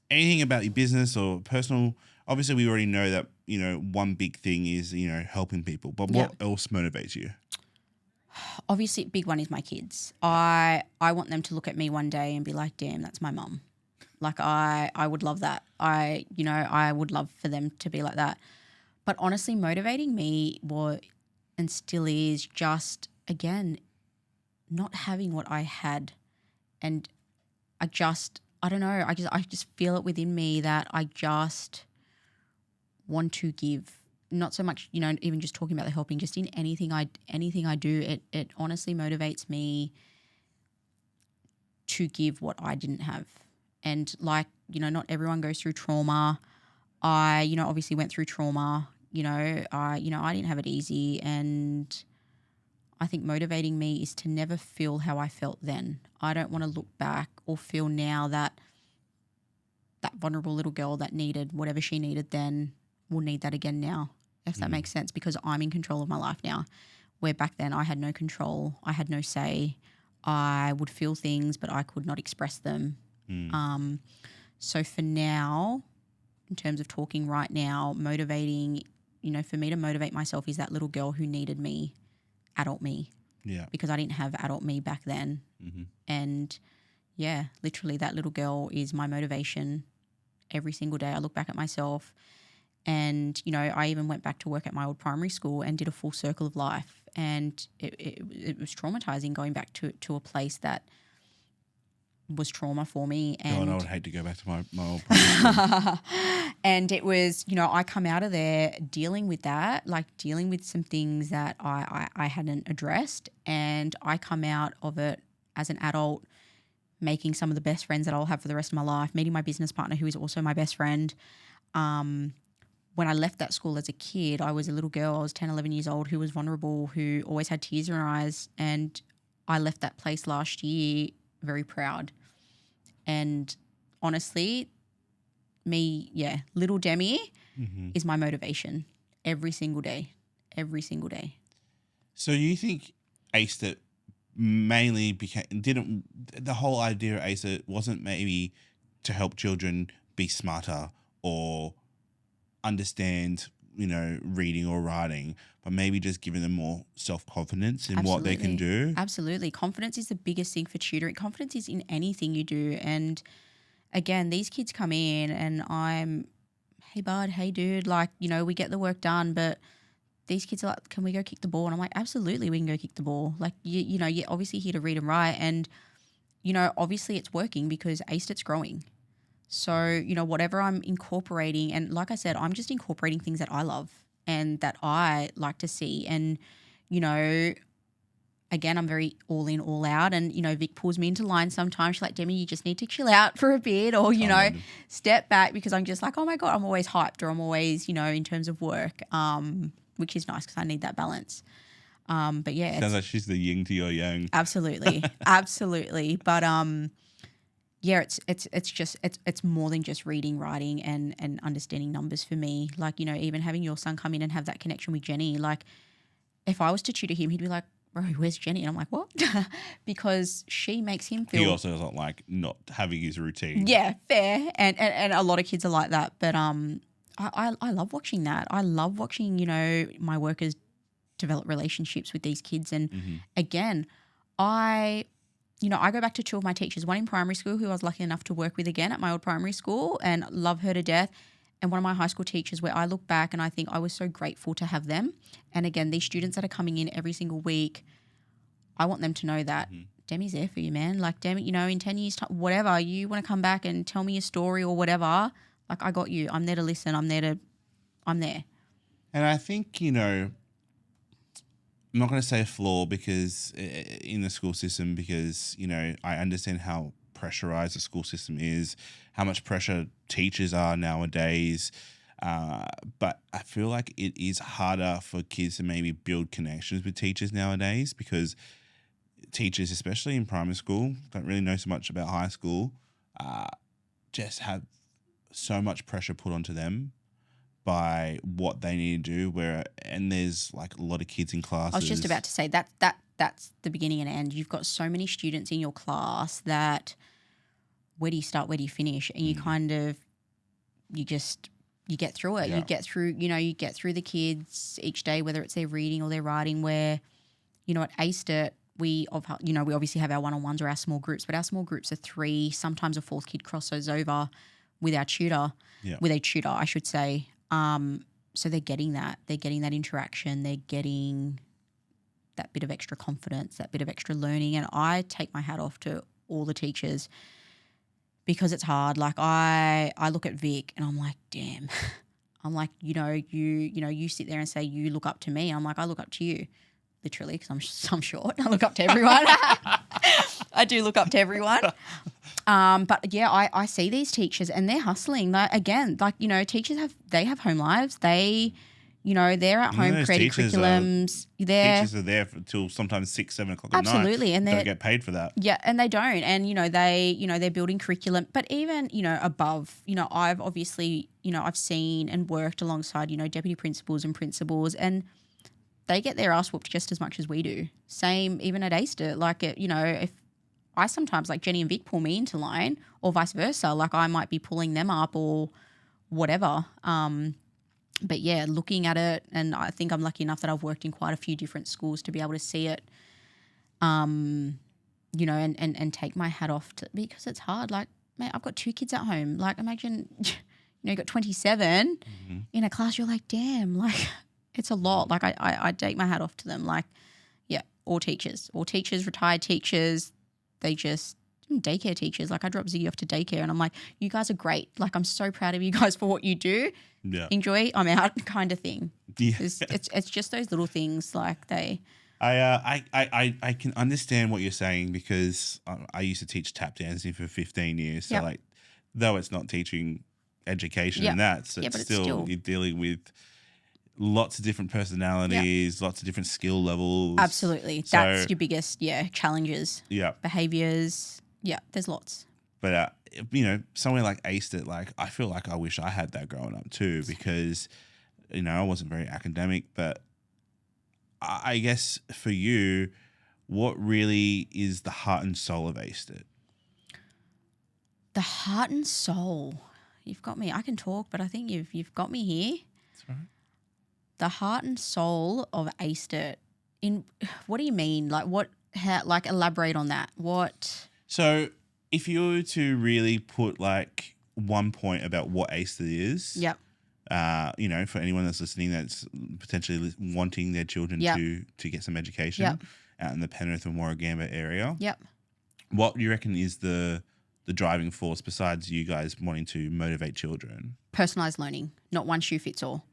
anything about your business or personal. Obviously, we already know that, one big thing is, helping people. But what else motivates you? Obviously, a big one is my kids. I want them to look at me one day and be like, damn, that's my mum. Like I would love that. I would love for them to be like that. But honestly, motivating me and still is just, again, not having what I had. And I don't know, I just feel it within me that I just want to give. Not so much, even just talking about the helping, just in anything I do, it honestly motivates me to give what I didn't have. And not everyone goes through trauma. I, obviously went through trauma. I didn't have it easy, and I think motivating me is to never feel how I felt then. I don't want to look back or feel now that that vulnerable little girl that needed whatever she needed then will need that again now, if that makes sense, because I'm in control of my life now, where back then I had no control. I had no say. I would feel things, but I could not express them. So for now, in terms of talking right now, motivating, for me to motivate myself is that little girl who needed me, adult me. Yeah. Because I didn't have adult me back then. And yeah, literally that little girl is my motivation every single day. I look back at myself and, I even went back to work at my old primary school and did a full circle of life. And it was traumatizing going back to a place that was trauma for me. And God, I would hate to go back to my old primary school. And it was, I come out of there dealing with that, like dealing with some things that I hadn't addressed. And I come out of it as an adult, making some of the best friends that I'll have for the rest of my life, meeting my business partner who is also my best friend. When I left that school as a kid, I was a little girl. I was 10, 11 years old who was vulnerable, who always had tears in her eyes. And I left that place last year very proud. And honestly, little Demi is my motivation every single day. So you think Aced It mainly the whole idea of Aced It wasn't maybe to help children be smarter or understand, reading or writing, but maybe just giving them more self-confidence in what they can do? Absolutely. Confidence is the biggest thing for tutoring. Confidence is in anything you do. And again, these kids come in and I'm, hey, bud, hey, dude, we get the work done, but these kids are like, can we go kick the ball? And I'm like, absolutely, we can go kick the ball. Like, you're obviously here to read and write. And, obviously it's working because Aced It's growing. So, whatever I'm incorporating, and like I said, I'm just incorporating things that I love and that I like to see. And, again, I'm very all in, all out. And, Vic pulls me into line sometimes. She's like, Demi, you just need to chill out for a bit or, step back, because I'm just like, oh my God, I'm always hyped, or I'm always, in terms of work, which is nice because I need that balance. But yeah. Sounds like she's the yin to your yang. Absolutely. Absolutely. But, yeah, it's more than just reading, writing, and understanding numbers for me. Like, even having your son come in and have that connection with Jenny. Like, if I was to tutor him, he'd be like, bro, where's Jenny? And I'm like, what? Because she makes him feel. He also doesn't like not having his routine. Yeah, fair. And a lot of kids are like that. But I love watching that. I love watching, my workers develop relationships with these kids. And again, I go back to two of my teachers, one in primary school who I was lucky enough to work with again at my old primary school and love her to death, and one of my high school teachers where I look back and I think I was so grateful to have them. And again, these students that are coming in every single week, I want them to know that Demi's there for you, man. Like, Demi, in 10 years' time, whatever, you want to come back and tell me a story or whatever, like, I got you. I'm there to listen. I'm there. And I think, I'm not going to say a flaw because in the school system, because, I understand how pressurized the school system is, how much pressure teachers are nowadays. But I feel like it is harder for kids to maybe build connections with teachers nowadays, because teachers, especially in primary school, don't really know so much about high school, just have so much pressure put onto them by what they need to do, and there's like a lot of kids in classes. I was just about to say that's the beginning and end. You've got so many students in your class that where do you start, where do you finish? And you kind of, you get through it. Yeah. You get through the kids each day, whether it's their reading or their writing, where, at Aced It, we obviously have our one-on-ones or our small groups, but our small groups are 3, sometimes a 4th kid crosses over with our tutor, with a tutor, I should say. So they're getting that. They're getting that interaction. They're getting that bit of extra confidence, that bit of extra learning. And I take my hat off to all the teachers because it's hard. Like, I look at Vic and I'm like, damn. I'm like, you sit there and say you look up to me. I'm like, I look up to you, literally, because I'm short. I look up to everyone. I do look up to everyone. But yeah, I see these teachers and they're hustling. Teachers have home lives. They, they're at home creating curriculums. Teachers are there until sometimes 6, 7 o'clock at night. Absolutely, and they don't get paid for that. Yeah, and they don't, and they're building curriculum. But even above, I've obviously I've seen and worked alongside deputy principals and principals, and they get their ass whooped just as much as we do. Same even at Aced It. Like if I sometimes like Jenny and Vic pull me into line, or vice versa. Like I might be pulling them up or whatever. But yeah, looking at it, and I think I'm lucky enough that I've worked in quite a few different schools to be able to see it, and take my hat off because it's hard. Like, mate, I've got 2 kids at home. Like, imagine, you've got 27 in a class. You're like, damn, like it's a lot. Like I take my hat off to them. Like, yeah, all teachers, retired teachers, they just daycare teachers. Like I drop Ziggy off to daycare and I'm like, you guys are great. Like I'm so proud of you guys for what you do. Yeah. Enjoy, I'm out kind of thing. Yeah. It's just those little things like they. I can understand what you're saying because I used to teach tap dancing for 15 years. So like, though it's not teaching education and that, so it's still you're dealing with lots of different personalities, lots of different skill levels. Absolutely. So, that's your biggest, challenges. Yeah. Behaviors. Yeah, there's lots. But, somewhere like Aced It, like I feel like I wish I had that growing up too because, I wasn't very academic. But I guess for you, what really is the heart and soul of Aced It? The heart and soul. You've got me. I can talk, but I think you've got me here. That's right. The heart and soul of Aced It. What do you mean? Like elaborate on that. What? So if you were to really put like one point about what Aced It is, for anyone that's listening that's potentially wanting their children to get some education out in the Penrith and Warragamba area, what do you reckon is the driving force besides you guys wanting to motivate children? Personalised learning, not one shoe fits all.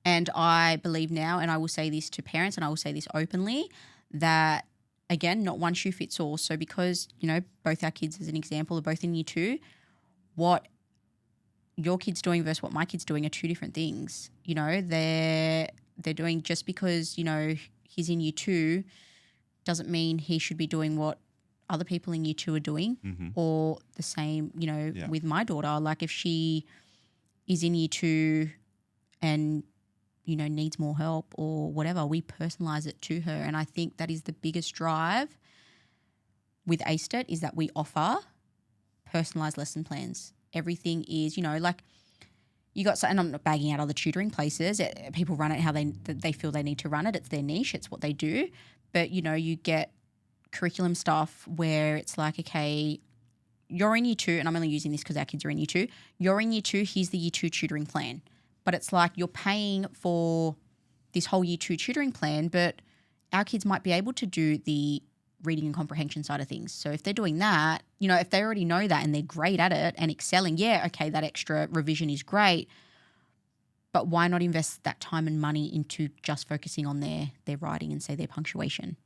And I believe now, and I will say this to parents and I will say this openly, that, again, not one shoe fits all. So because, both our kids as an example are both in year 2, what your kid's doing versus what my kid's doing are 2 different things. They're doing just because, he's in year 2 doesn't mean he should be doing what other people in year 2 are doing or the same, with my daughter. Like if she is in year 2 and needs more help or whatever, we personalize it to her. And I think that is the biggest drive with Aced It is that we offer personalized lesson plans. Everything is, like you got, and I'm not bagging out other tutoring places. People run it how they feel they need to run it. It's their niche. It's what they do. But, you get curriculum stuff where it's like, okay, you're in year 2, and I'm only using this because our kids are in year 2. You're in year 2, here's the year 2 tutoring plan. But it's like you're paying for this whole year 2 tutoring plan, but our kids might be able to do the reading and comprehension side of things. So if they're doing that, if they already know that and they're great at it and excelling, okay, that extra revision is great. But why not invest that time and money into just focusing on their writing and say their punctuation?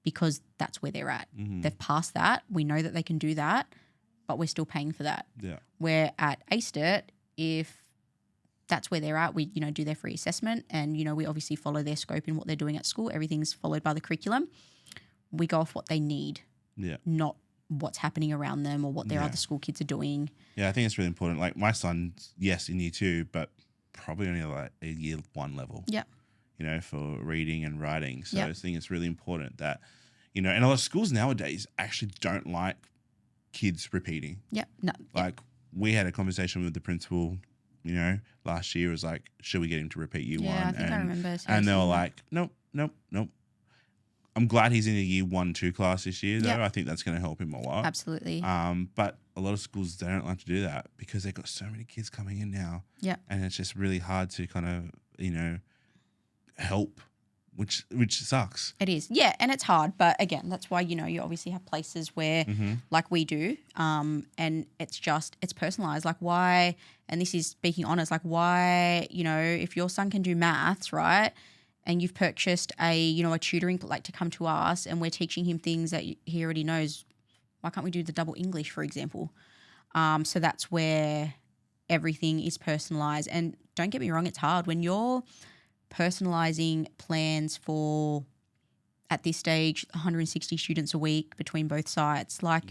Because that's where they're at. They've passed that. We know that they can do that, but we're still paying for that. Yeah. Where at Aced It, if that's where they're at, we, do their free assessment and, we obviously follow their scope in what they're doing at school. Everything's followed by the curriculum. We go off what they need, not what's happening around them or what their other school kids are doing. Yeah, I think it's really important. Like my son's, yes, in year 2, but probably only like a year 1 level. Yeah. For reading and writing. So I think it's really important that, and a lot of schools nowadays actually don't like kids repeating. Yeah. No. Like we had a conversation with the principal, last year. It was like, should we get him to repeat year 1? I think I remember. And they were like, nope. I'm glad he's in a year 1, 2 class this year, though. I think that's going to help him a lot. Absolutely. But a lot of schools, they don't like to do that because they've got so many kids coming in now. Yeah. And it's just really hard to kind of, help, which sucks. It is. Yeah, and it's hard. But again, that's why, you obviously have places where, like we do, and it's personalised. Like why, and this is speaking honest, like why, if your son can do maths, right, and you've purchased a tutoring, like to come to us and we're teaching him things that he already knows, why can't we do the double English, for example? So that's where everything is personalised. And don't get me wrong, it's hard. When you're personalizing plans for, at this stage, 160 students a week between both sites. Like,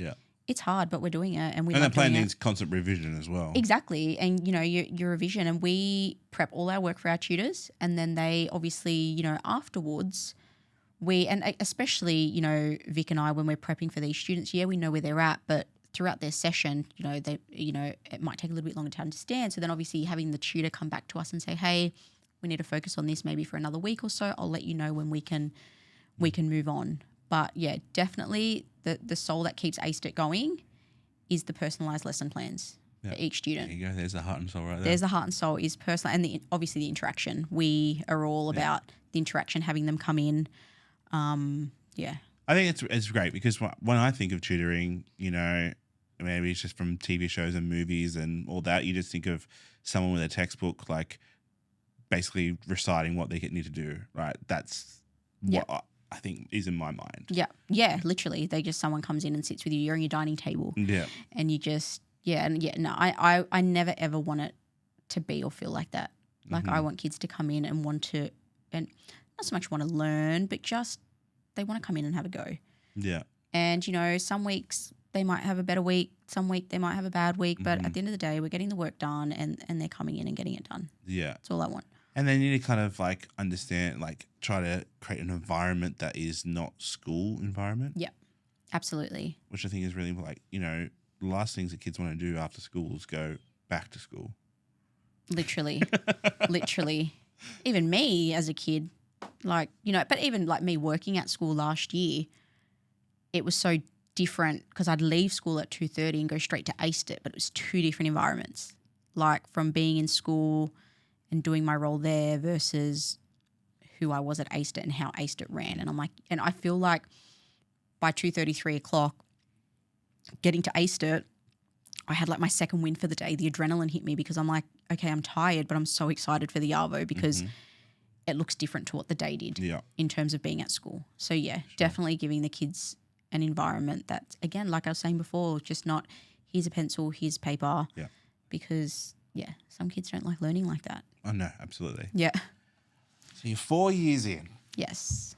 it's hard, but we're doing it, and that plan needs constant revision as well. Exactly, and your revision, and we prep all our work for our tutors, and then they obviously, afterwards, and especially Vic and I, when we're prepping for these students, we know where they're at, but throughout their session, it might take a little bit longer to understand. So then obviously having the tutor come back to us and say, hey, we need to focus on this maybe for another week or so. I'll let you know when we can move on. But yeah, definitely the soul that keeps Aced It going is the personalised lesson plans for each student. There you go. There's the heart and soul right there. There's the heart and soul is personal, and obviously the interaction. We are all about the interaction, having them come in. I think it's great because when I think of tutoring, maybe it's just from TV shows and movies and all that, you just think of someone with a textbook, like basically reciting what they need to do, right? That's what I think is in my mind. Yeah, literally. Someone comes in and sits with you. You're on your dining table. Yeah. And you just, I never ever want it to be or feel like that. Like I want kids to come in and want to, and not so much want to learn, but just they want to come in and have a go. Yeah. And, some weeks they might have a better week. Some week they might have a bad week. But at the end of the day, we're getting the work done and they're coming in and getting it done. Yeah. That's all I want. And then you need to kind of like understand, like try to create an environment that is not school environment. Yeah, absolutely. Which I think is really like, the last things that kids want to do after school is go back to school. Literally. Literally. Even me as a kid, but even like me working at school last year, it was so different because I'd leave school at 2:30 and go straight to Aced It, but it was two different environments. Like from being in school and doing my role there versus who I was at Aced It and how Aced It ran. And I'm like, and I feel like by 2:30, 3 o'clock, getting to Aced It, I had like my second win for the day. The adrenaline hit me because I'm like, okay, I'm tired, but I'm so excited for the Arvo because it looks different to what the day did in terms of being at school. So yeah, definitely giving the kids an environment that's, again, like I was saying before, just not here's a pencil, here's paper. Yeah. Because some kids don't like learning like that. Oh no, absolutely. Yeah. So you're 4 years in. Yes.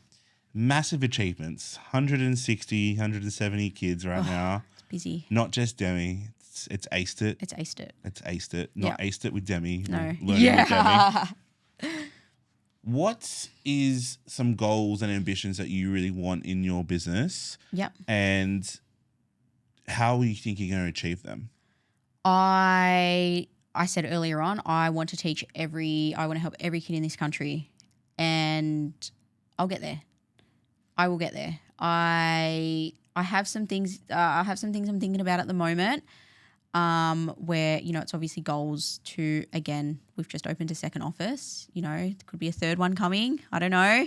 Massive achievements. 160, 170 kids right now. It's busy. Not just Demi. It's Aced It. It's Aced It. It's Aced It. Not Aced It with Demi. No. Learning with Demi. What is some goals and ambitions that you really want in your business? Yep. And how do you think you're going to achieve them? I said earlier on, I want to help every kid in this country, and I'll get there. I will get there. I have some things. I'm thinking about at the moment. Where it's obviously goals to, again, we've just opened a second office. There could be a third one coming. I don't know.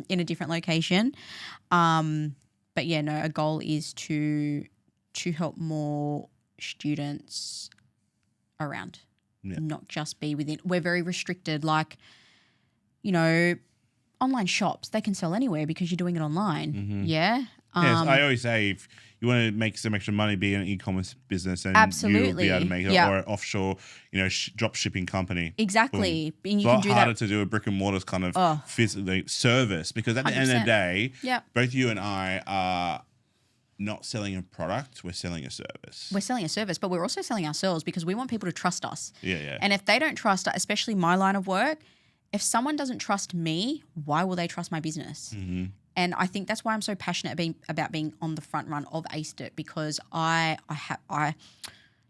In a different location. But yeah, no. A goal is to help more students around, not just be within. We're very restricted. Like, online shops, they can sell anywhere because you're doing it online. Yeah. Yes, I always say if you want to make some extra money, be an e-commerce business, and you'll be able to make it, or an offshore, drop shipping company. Exactly. Boom. It's a lot harder to do a brick and mortar kind of physically service because at the end of the day, both you and I are not selling a product, we're selling a service. We're selling a service, but we're also selling ourselves because we want people to trust us. Yeah. And if they don't trust us, especially my line of work, if someone doesn't trust me, why will they trust my business? Mm-hmm. And I think that's why I'm so passionate about being on the front run of Aced It, because I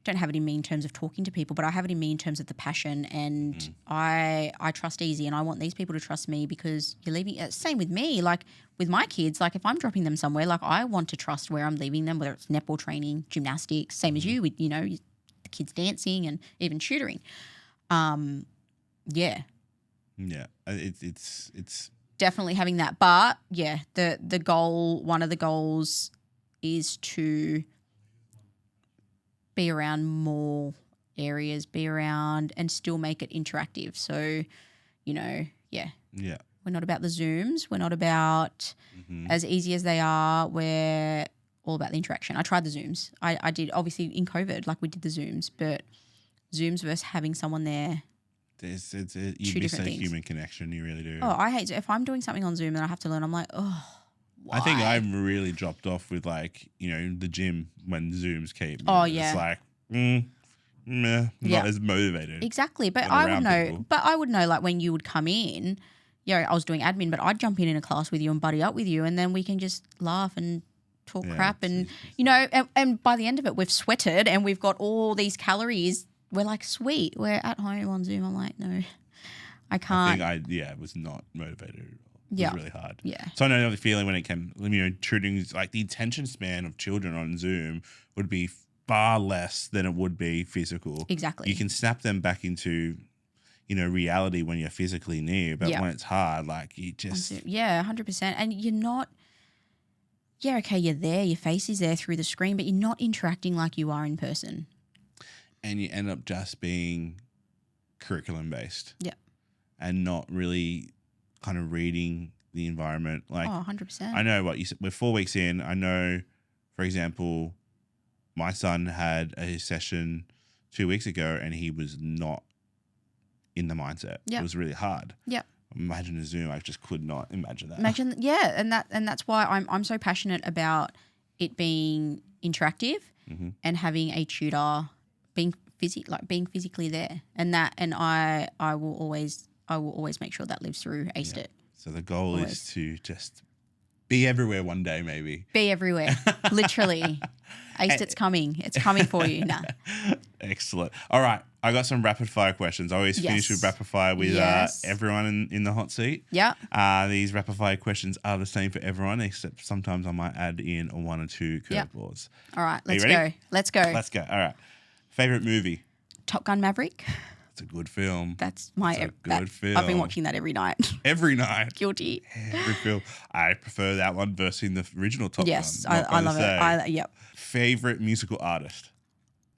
don't have it in me in terms of talking to people, but I have it in me in terms of the passion, and I trust easy, and I want these people to trust me because you're leaving. Same with me, like with my kids, like if I'm dropping them somewhere, like I want to trust where I'm leaving them, whether it's netball training, gymnastics, same as you with the kids dancing and even tutoring. Yeah, it's definitely having that. But yeah, the goal, one of the goals is to be around more areas, be around and still make it interactive. So, we're not about the Zooms. We're not about as easy as they are. We're all about the interaction. I tried the Zooms. I did, obviously in COVID, like we did the Zooms, but Zooms versus having someone there you'd Two be different so things. human connection. You really do. Oh, I hate if I'm doing something on Zoom and I have to learn. I'm like, oh, why? I think I've really dropped off with like, the gym when Zooms came. Oh, It's yeah. like, not as motivated. Exactly. But when I would around know. people. But I would know, like, when you would come in, I was doing admin, but I'd jump in a class with you and buddy up with you, and then we can just laugh and talk crap. And, and by the end of it, we've sweated and we've got all these calories. We're like, sweet. We're at home on Zoom. I'm like, no, I can't. I think was not motivated at all. It Yeah. was really hard. Yeah. So I know the feeling when it came, tutoring, like the attention span of children on Zoom would be far less than it would be physical. Exactly. You can snap them back into, reality when you're physically near, but when it's hard, like you just. Yeah, 100%. And you're not, okay, you're there, your face is there through the screen, but you're not interacting like you are in person. And you end up just being curriculum based. Yeah. And not really kind of reading the environment. Like, 100%. I know what you said. We're 4 weeks in. I know, for example, my son had a session 2 weeks ago and he was not in the mindset. Yep. It was really hard. Yeah. Imagine a Zoom. I just could not imagine that. And that's why I'm so passionate about it being interactive and having a tutor being physically there, and I will always make sure that lives through Aced It. So the goal is to just be everywhere one day, maybe. Be everywhere, literally. Aced It's coming. It's coming for you. Nah. Excellent. All right, I got some rapid fire questions. I always finish with rapid fire with everyone in the hot seat. Yeah. These rapid fire questions are the same for everyone, except sometimes I might add in one or two curveballs. All right, Are you let's ready? go. Let's go. Let's go. All right. Favorite movie? Top Gun Maverick. It's a good film. That's my good film. I've been watching that every night. Every night. Guilty. Every film. I prefer that one versus the original Top Yes, Gun. I love it. Yep. Favorite musical artist?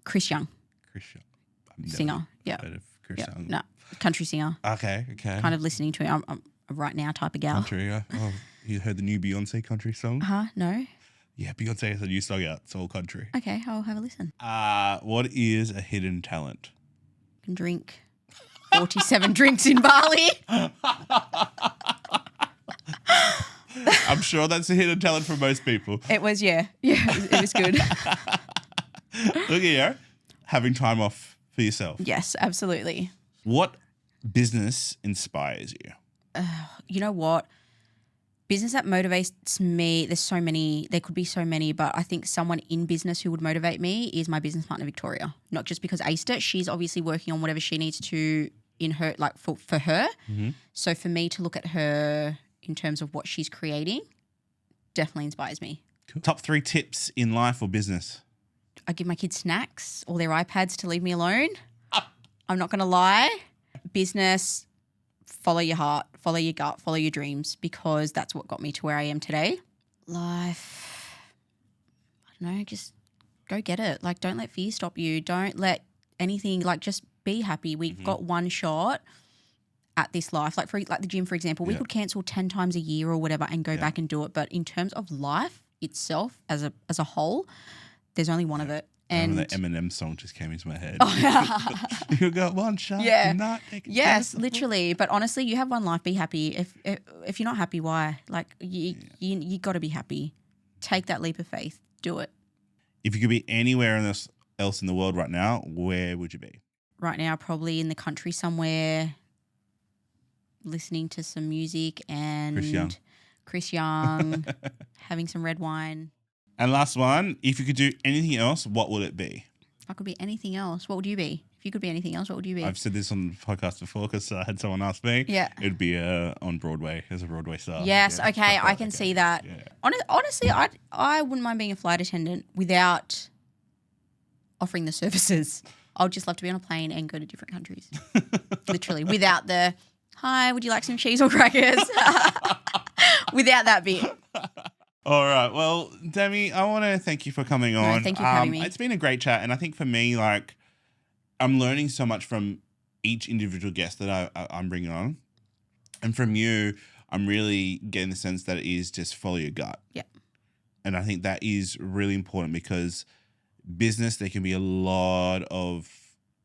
Chris Young. Chris Young. I've never Singer. Yeah. heard of Chris Young. No, country singer. Okay. Kind of listening to him. I'm a right now type of gal. Country. Oh, you heard the new Beyonce country song? No. Yeah, Beyonce has a new song out. It's all country. Okay, I'll have a listen. What is a hidden talent? Can drink 47 drinks in Bali. I'm sure that's a hidden talent for most people. It was, yeah. It was good. Look here, having time off for yourself. Yes, absolutely. What business inspires you? You know what? Business that motivates me, there could be so many, but I think someone in business who would motivate me is my business partner, Victoria. Not just because Aced It, she's obviously working on whatever she needs to in her, like for her. Mm-hmm. So for me to look at her in terms of what she's creating definitely inspires me. Cool. Top 3 tips in life or business? I give my kids snacks or their iPads to leave me alone. I'm not going to lie. Business, follow your heart, follow your gut, follow your dreams, because that's what got me to where I am today. Life, I don't know, just go get it. Like, don't let fear stop you. Don't let anything, like, just be happy. We've got one shot at this life. Like the gym, for example, we could cancel 10 times a year or whatever and go back and do it. But in terms of life itself as a whole, there's only one of it. And the Eminem song just came into my head. Oh, yeah. You got one shot. Yeah. Not take it Yes, possible. literally. But honestly, you have one life. Be happy. If you're not happy, why? Like you got to be happy. Take that leap of faith. Do it. If you could be anywhere else in the world right now, where would you be? Right now, probably in the country somewhere, listening to some music and Chris Young, having some red wine. And last one, if you could do anything else, what would it be? If I could be anything else, what would you be? If you could be anything else, what would you be? I've said this on the podcast before because I had someone ask me. Yeah. It'd be on Broadway as a Broadway star. Yes, Yeah, okay, I can see that. Yeah. Honestly, I wouldn't mind being a flight attendant without offering the services. I would just love to be on a plane and go to different countries. Literally, without the, hi, would you like some cheese or crackers? Without that bit. All right. Well, Demi, I want to thank you for coming on. No, thank you for having me. It's been a great chat. And I think for me, like, I'm learning so much from each individual guest that I'm bringing on. And from you, I'm really getting the sense that it is just follow your gut. Yeah. And I think that is really important because business, there can be a lot of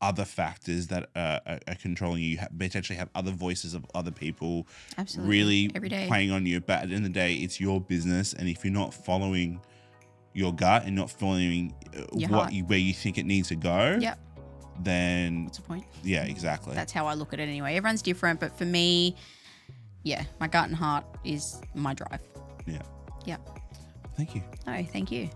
other factors that are controlling you. You potentially have other voices of other people Absolutely. really Every day. playing on you. But at the end of the day, it's your business. And if you're not following your gut and not following where you think it needs to go, Yep. then What's the point? Yeah, exactly. That's how I look at it anyway. Everyone's different, but for me, yeah, my gut and heart is my drive. Yeah. Yep. Thank you. No, thank you.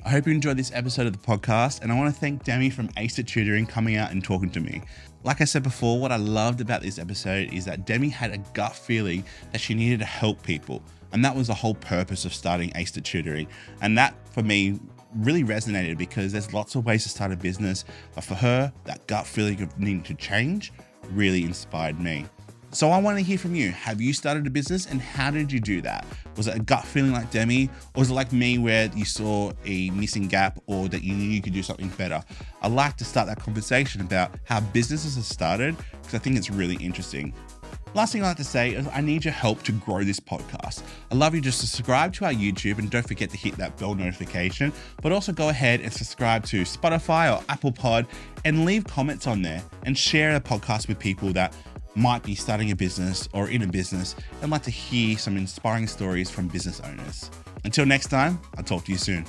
I hope you enjoyed this episode of the podcast, and I want to thank Demi from Aced It Tutoring coming out and talking to me. Like I said before, what I loved about this episode is that Demi had a gut feeling that she needed to help people, and that was the whole purpose of starting Aced It Tutoring. And that, for me, really resonated because there's lots of ways to start a business, but for her, that gut feeling of needing to change really inspired me. So I want to hear from you. Have you started a business, and how did you do that? Was it a gut feeling like Demi, or was it like me where you saw a missing gap or that you knew you could do something better? I like to start that conversation about how businesses are started because I think it's really interesting. Last thing I'd like to say is I need your help to grow this podcast. I'd love you just to subscribe to our YouTube, and don't forget to hit that bell notification, but also go ahead and subscribe to Spotify or Apple Pod and leave comments on there and share the podcast with people that might be starting a business or in a business and like to hear some inspiring stories from business owners. Until next time, I'll talk to you soon.